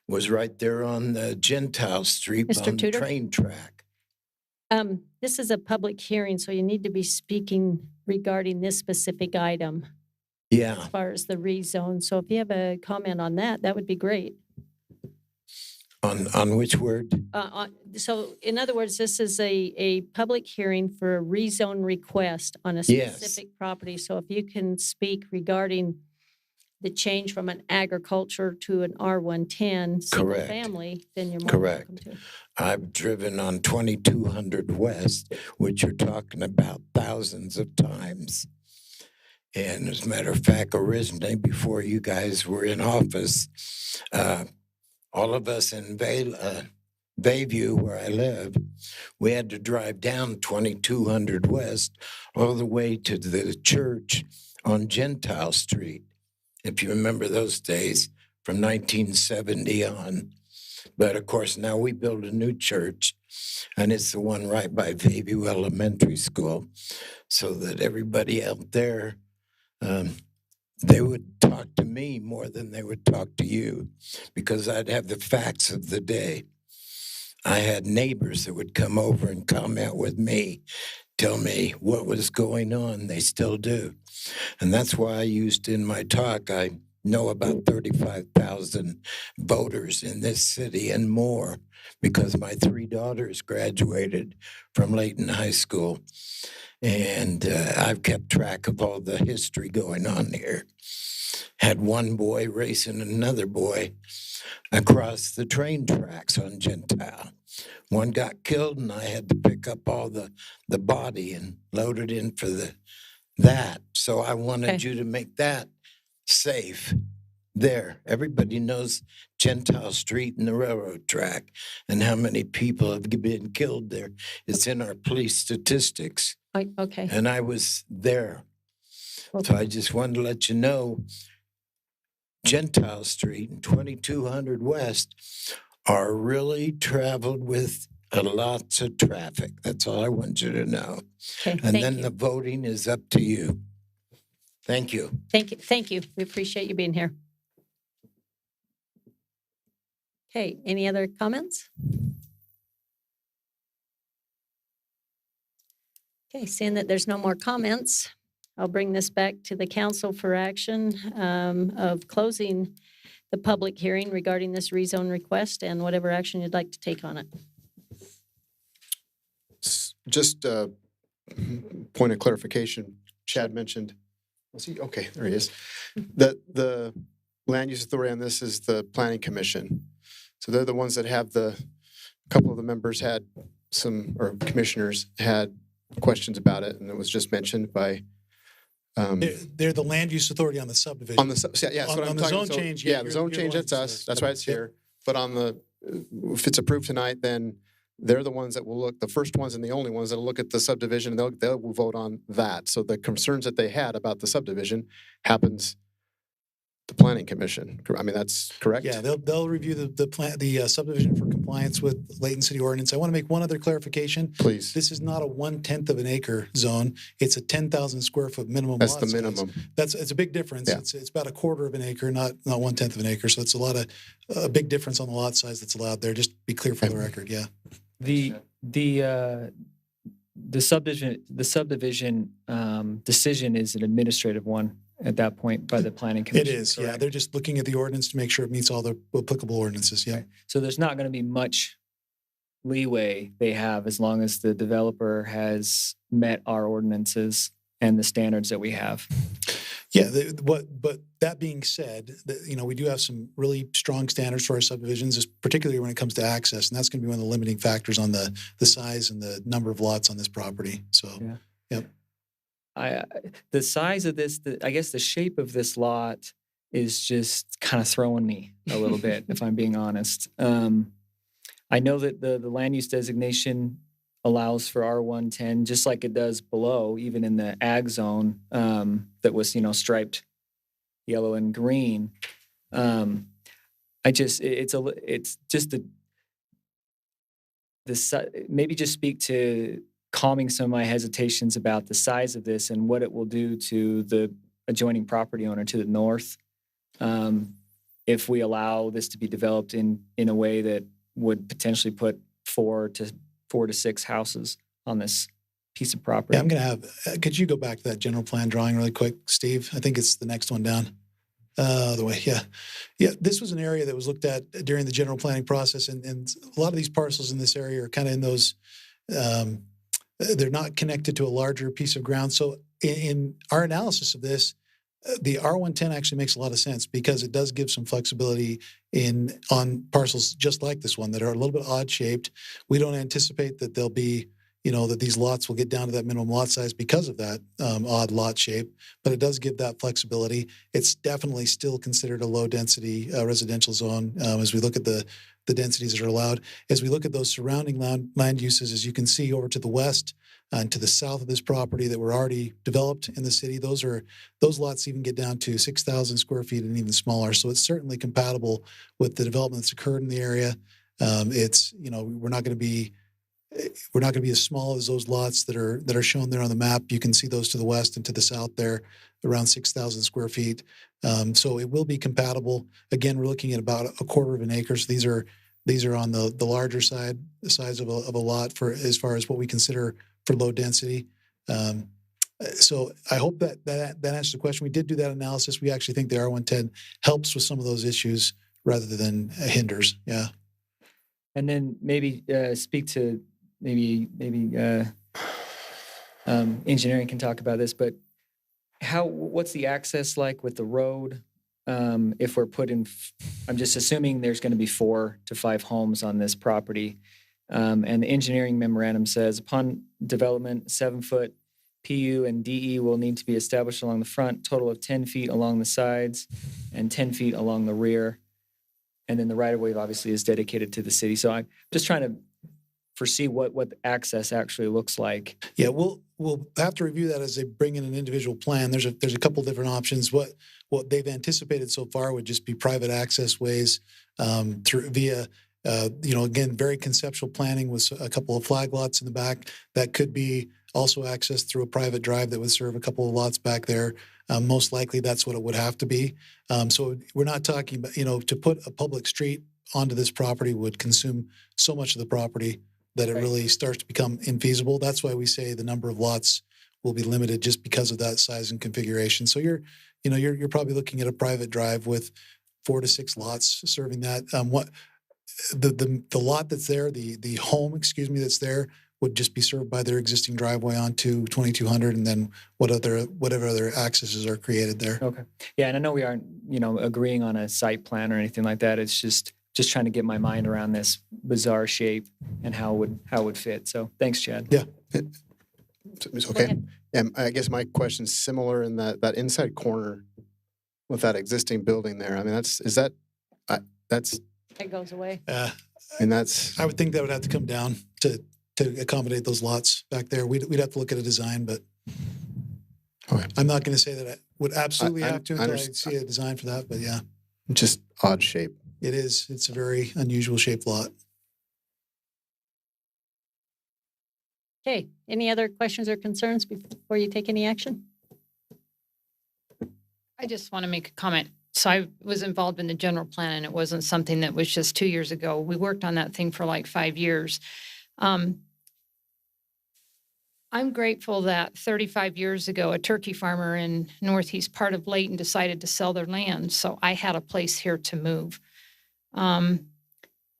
was right there on the Gentile Street Mr. on the Tudor? train track. This is a public hearing, so you need to be speaking regarding this specific item Yeah. as far as the rezone. So if you have a comment on that, that would be great. On which word? So in other words, this is a public hearing for a rezone request on a Yes. specific property. So if you can speak regarding the change from an agriculture to an R110 single Correct. family, then you're more than Correct. welcome to. I've driven on 2200 West, which you're talking about thousands of times. And as a matter of fact, originally, before you guys were in office, all of us in Bayview, where I live, we had to drive down 2200 West all the way to the church on Gentile Street, if you remember those days from 1970 on. But of course, now we build a new church, and it's the one right by Bayview Elementary School, so that everybody out there, they would talk to me more than they would talk to you, because I'd have the facts of the day. I had neighbors that would come over and comment with me, tell me what was going on. They still do. And that's why I used in my talk, I know about 35,000 voters in this city and more, because my 3 daughters graduated from Layton High School. And I've kept track of all the history going on here. Had one boy racing another boy across the train tracks on Gentile. One got killed, and I had to pick up all the body and load it in for that. So I wanted you to make that safe there. Everybody knows Gentile Street and the railroad track and how many people have been killed there. It's in our police statistics. Okay. And I was there. So I just wanted to let you know, Gentile Street and 2200 West are really traveled with lots of traffic. That's all I want you to know. Okay, And thank then you. the voting is up to you. Thank you. Thank you. Thank you. We appreciate you being here. Okay, any other comments? Okay, seeing that there's no more comments, I'll bring this back to the council for action of closing the public hearing regarding this rezone request and whatever action you'd like to take on it. Just a point of clarification, Chad mentioned, was he? Okay, there he is. That the land use authority on this is the planning commission. So they're the ones that have a couple of the members had or commissioners had questions about it, and it was just mentioned by. They're the land use authority on the subdivision. On the that's what I'm on the talking. zone change. Yeah, the zone change. That's us. That's why it's here. But on if it's approved tonight, then they're the ones that will look. The first ones and the only ones that will look at the subdivision. They'll vote on that. So the concerns that they had about the subdivision happens. The planning commission. I mean, that's correct. Yeah, they'll review the subdivision for compliance with Layton City Ordinance. I want to make one other clarification. Please. This is not a 1/10 of an acre zone. It's a 10,000 square foot minimum. That's lot the size. minimum. It's a big difference. Yeah. It's about a quarter of an acre, not 1/10 of an acre. So it's a big difference on the lot size that's allowed there. Just be clear for the record. Yeah. The subdivision decision is an administrative one at that point by the planning commission. It is, correct? yeah. They're just looking at the ordinance to make sure it meets all the applicable ordinances, yeah. So there's not going to be much leeway they have as long as the developer has met our ordinances and the standards that we have. Yeah, but that being said, we do have some really strong standards for our subdivisions, particularly when it comes to access, and that's going to be one of the limiting factors on the size and the number of lots on this property. So, yeah. The size of this, I guess the shape of this lot is just kind of throwing me a little bit, if I'm being honest. I know that the land use designation allows for R110, just like it does below, even in the ag zone that was, striped yellow and green. Maybe just speak to calming some of my hesitations about the size of this and what it will do to the adjoining property owner to the north if we allow this to be developed in a way that would potentially put 4 to 6 houses on this piece of property. Yeah, I'm going to have, could you go back to that general plan drawing really quick, Steve? I think it's the next one down. The way, yeah. Yeah, this was an area that was looked at during the general planning process, and a lot of these parcels in this area are kind of in those, they're not connected to a larger piece of ground. So in our analysis of this, the R110 actually makes a lot of sense because it does give some flexibility on parcels just like this one that are a little bit odd shaped. We don't anticipate that they'll be, that these lots will get down to that minimum lot size because of that odd lot shape, but it does give that flexibility. It's definitely still considered a low density residential zone as we look at the densities that are allowed. As we look at those surrounding land uses, as you can see over to the west and to the south of this property that were already developed in the city, those lots even get down to 6,000 square feet and even smaller. So it's certainly compatible with the development that's occurred in the area. It's, we're not going to be as small as those lots that are shown there on the map. You can see those to the west and to the south there, around 6,000 square feet. So it will be compatible. Again, we're looking at about a quarter of an acre. So these are on the larger side, the size of a lot for as far as what we consider for low density. So I hope that answers the question. We did do that analysis. We actually think the R110 helps with some of those issues rather than hinders. Yeah. And then maybe speak to maybe engineering can talk about this, but what's the access like with the road? If we're I'm just assuming there's going to be 4 to 5 homes on this property. And the engineering memorandum says upon development, 7-foot PU and DE will need to be established along the front, total of 10 feet along the sides and 10 feet along the rear. And then the right-of-way obviously is dedicated to the city. So I'm just trying to foresee what the access actually looks like. Yeah, we'll have to review that as they bring in an individual plan. There's a couple different options. What they've anticipated so far would just be private access ways through via again, very conceptual planning with a couple of flag lots in the back that could be also accessed through a private drive that would serve a couple of lots back there. Most likely that's what it would have to be. So we're not talking about, to put a public street onto this property would consume so much of the property that it really starts to become infeasible. That's why we say the number of lots will be limited just because of that size and configuration. So you're probably looking at a private drive with 4 to 6 lots serving that. The lot that's there, the home, that's there would just be served by their existing driveway onto 2200, and then whatever other accesses are created there. Okay. Yeah, and I know we aren't, agreeing on a site plan or anything like that. It's just trying to get my mind around this bizarre shape and how it would fit. So thanks, Chad. Yeah. It's okay. And I guess my question's similar in that inside corner with that existing building there. I mean, that goes away. And I would think that would have to come down to accommodate those lots back there. We'd have to look at a design, but I'm not going to say that I would absolutely have to until I see a design for that. But yeah, just odd shape. It is. It's a very unusual shaped lot. Okay, any other questions or concerns before you take any action? I just want to make a comment. So I was involved in the general plan, and it wasn't something that was just 2 years ago. We worked on that thing for like 5 years. I'm grateful that 35 years ago, a turkey farmer in northeast part of Layton decided to sell their land. So I had a place here to move.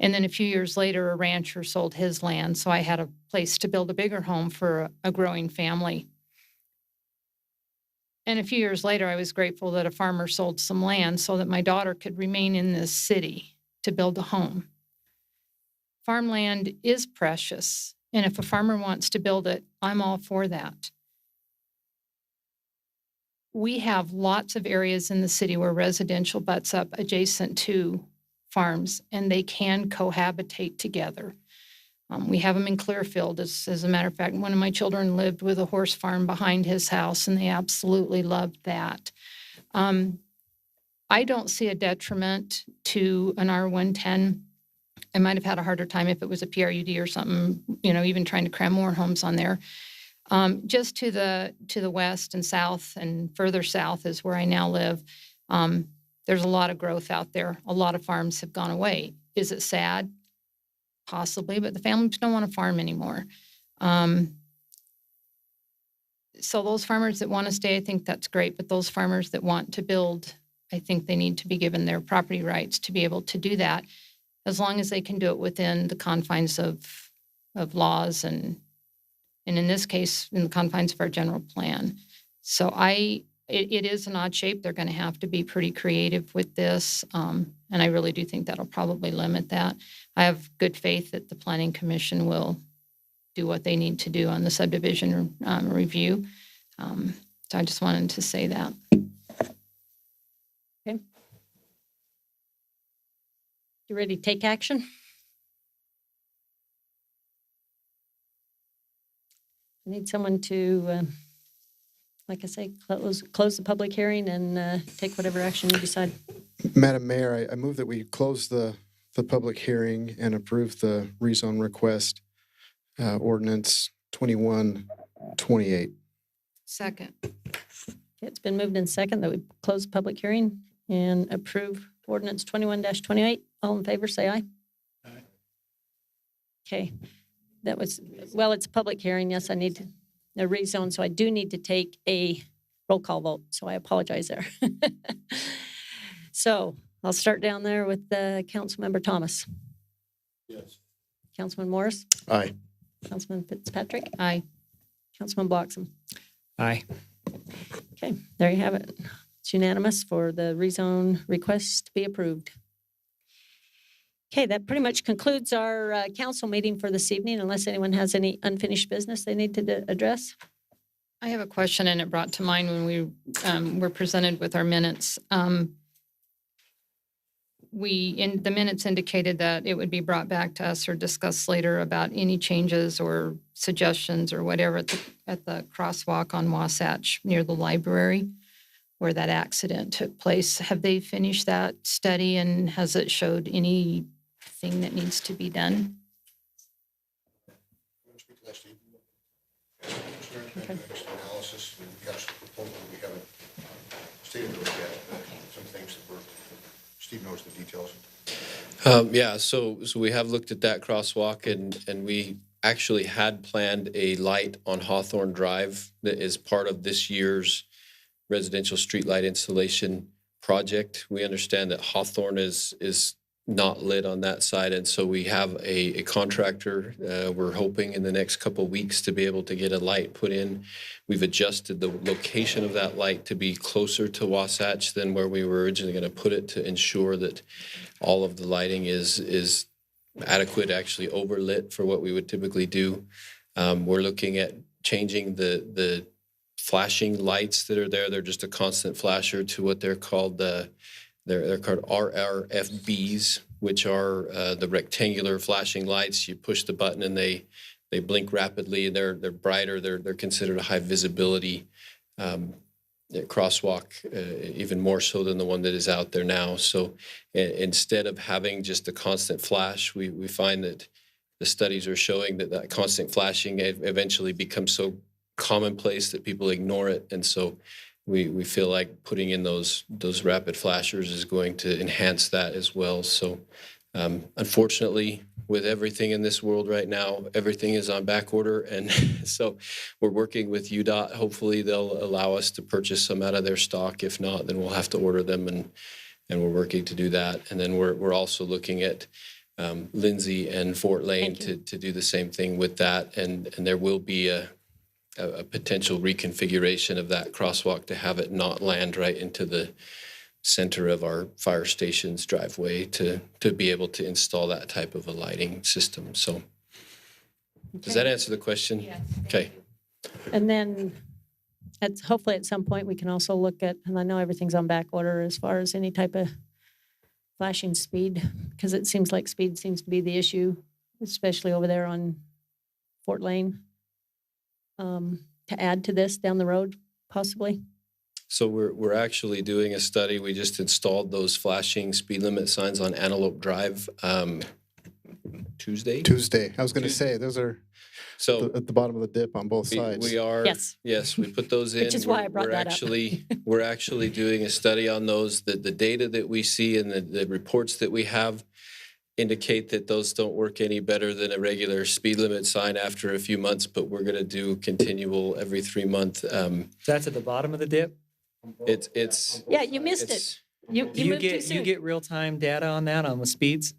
And then a few years later, a rancher sold his land. So I had a place to build a bigger home for a growing family. And a few years later, I was grateful that a farmer sold some land so that my daughter could remain in this city to build a home. Farmland is precious. And if a farmer wants to build it, I'm all for that. We have lots of areas in the city where residential butts up adjacent to farms, and they can cohabitate together. We have them in Clearfield. As a matter of fact, one of my children lived with a horse farm behind his house, and they absolutely loved that. I don't see a detriment to an R110. I might have had a harder time if it was a PRUD or something, even trying to cram more homes on there. Just to the west and south and further south is where I now live. There's a lot of growth out there. A lot of farms have gone away. Is it sad? Possibly, but the families don't want to farm anymore. So those farmers that want to stay, I think that's great. But those farmers that want to build, I think they need to be given their property rights to be able to do that, as long as they can do it within the confines of laws and in this case, in the confines of our general plan. So it is an odd shape. They're going to have to be pretty creative with this. And I really do think that'll probably limit that. I have good faith that the Planning Commission will do what they need to do on the subdivision review. So I just wanted to say that. Okay. You ready to take action? I need someone to, like I say, close the public hearing and take whatever action you decide. Madam Mayor, I move that we close the public hearing and approve the rezone request, ordinance 2128. Second. It's been moved in second that we close the public hearing and approve ordinance 21-28. All in favor, say aye. Aye. Okay. That was, well, it's a public hearing. Yes, I need a rezone, so I do need to take a roll call vote. So I apologize there. So I'll start down there with Councilmember Thomas. Yes. Councilman Morris. Aye. Councilman Fitzpatrick. Aye. Councilman Bloxham. Aye. Okay, there you have it. It's unanimous for the rezone request to be approved. Okay, that pretty much concludes our council meeting for this evening, unless anyone has any unfinished business they need to address. I have a question, and it brought to mind when we were presented with our minutes. The minutes indicated that it would be brought back to us or discussed later about any changes or suggestions or whatever at the crosswalk on Wasatch near the library where that accident took place. Have they finished that study, and has it showed anything that needs to be done? Okay. Analysis, we have some proposal, we haven't stated those yet, some things that Steve knows the details. Yeah, so we have looked at that crosswalk, and we actually had planned a light on Hawthorne Drive that is part of this year's residential streetlight installation project. We understand that Hawthorne is not lit on that side, and so we have a contractor. We're hoping in the next couple of weeks to be able to get a light put in. We've adjusted the location of that light to be closer to Wasatch than where we were originally going to put it, to ensure that all of the lighting is adequate, actually overlit for what we would typically do. We're looking at changing the flashing lights that are there. They're just a constant flasher to what they're called they're called RRFBs, which are the rectangular flashing lights. You push the button and they blink rapidly. They're brighter. They're considered a high visibility crosswalk, even more so than the one that is out there now. So instead of having just a constant flash, we find that the studies are showing that constant flashing eventually becomes so commonplace that people ignore it. And so we feel like putting in those rapid flashers is going to enhance that as well. So unfortunately, with everything in this world right now, everything is on back order. And so we're working with UDOT. Hopefully they'll allow us to purchase some out of their stock. If not, then we'll have to order them, and we're working to do that. And then we're also looking at Lindsay and Fort Lane to do the same thing with that. And there will be a potential reconfiguration of that crosswalk to have it not land right into the center of our fire station's driveway to be able to install that type of a lighting system. So does that answer the question? Yes. Okay. And then hopefully at some point we can also look at, and I know everything's on back order as far as any type of flashing speed, because it seems like speed seems to be the issue, especially over there on Fort Lane. To add to this down the road, possibly? So we're actually doing a study. We just installed those flashing speed limit signs on Antelope Drive Tuesday. I was going to say, those are at the bottom of the dip on both sides. We are. Yes, we put those in. Which is why I brought that up. We're actually doing a study on those. The data that we see and the reports that we have indicate that those don't work any better than a regular speed limit sign after a few months, but we're going to do continual every 3 month. That's at the bottom of the dip? It's Yeah, you missed it. You moved too soon. You get real-time data on that, on the speeds?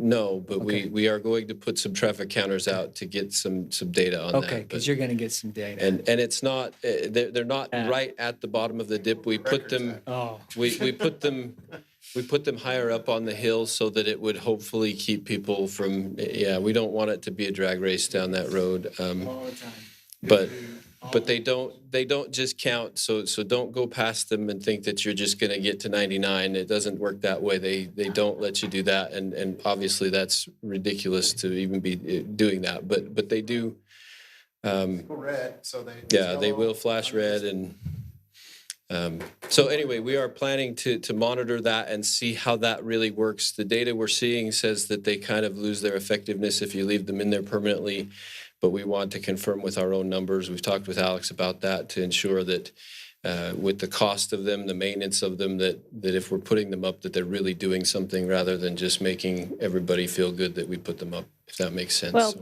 No, but we are going to put some traffic counters out to get some data on that. Okay, because you're going to get some data. And it's not, they're not right at the bottom of the dip. We put them, we put them higher up on the hill so that it would hopefully keep people from, we don't want it to be a drag race down that road. All the time. But they don't just count. So don't go past them and think that you're just going to get to 99. It doesn't work that way. They don't let you do that. And obviously that's ridiculous to even be doing that. But they do. Red, so they will flash red. And so anyway, we are planning to monitor that and see how that really works. The data we're seeing says that they kind of lose their effectiveness if you leave them in there permanently. But we want to confirm with our own numbers. We've talked with Alex about that to ensure that with the cost of them, the maintenance of them, that if we're putting them up, that they're really doing something rather than just making everybody feel good that we put them up, if that makes sense. Well,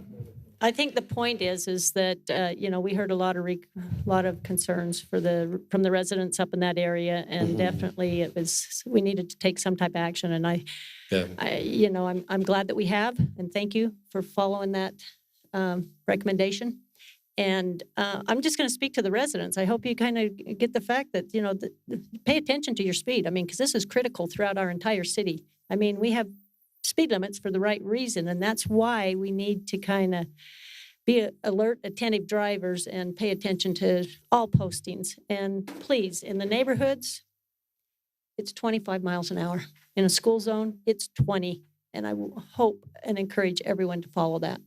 I think the point is that we heard a lot of concerns from the residents up in that area, and definitely we needed to take some type of action. And I'm glad that we have, and thank you for following that recommendation. And I'm just going to speak to the residents. I hope you kind of get the fact that, pay attention to your speed. I mean, because this is critical throughout our entire city. I mean, we have speed limits for the right reason, and that's why we need to kind of be alert, attentive drivers and pay attention to all postings. And please, in the neighborhoods, it's 25 miles an hour. In a school zone, it's 20. And I will hope and encourage everyone to follow that.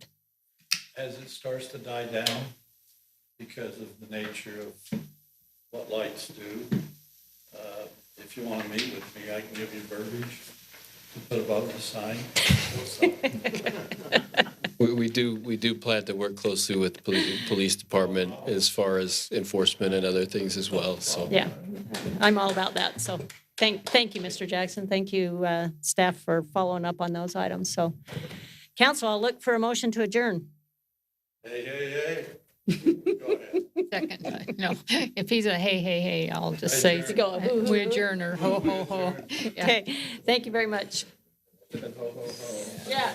As it starts to die down, because of the nature of what lights do, if you want to meet with me, I can give you verbiage to put above the sign. We do plan to work closely with the police department as far as enforcement and other things as well, so. Yeah, I'm all about that. So thank you, Mr. Jackson. Thank you, staff, for following up on those items. So, council, I'll look for a motion to adjourn. Hey. Second, no, if he's a hey, I'll just say, Go, hoo, hoo, we hoo. adjourn or ho, ho, ho. Yeah. Okay, thank you very much. Yeah.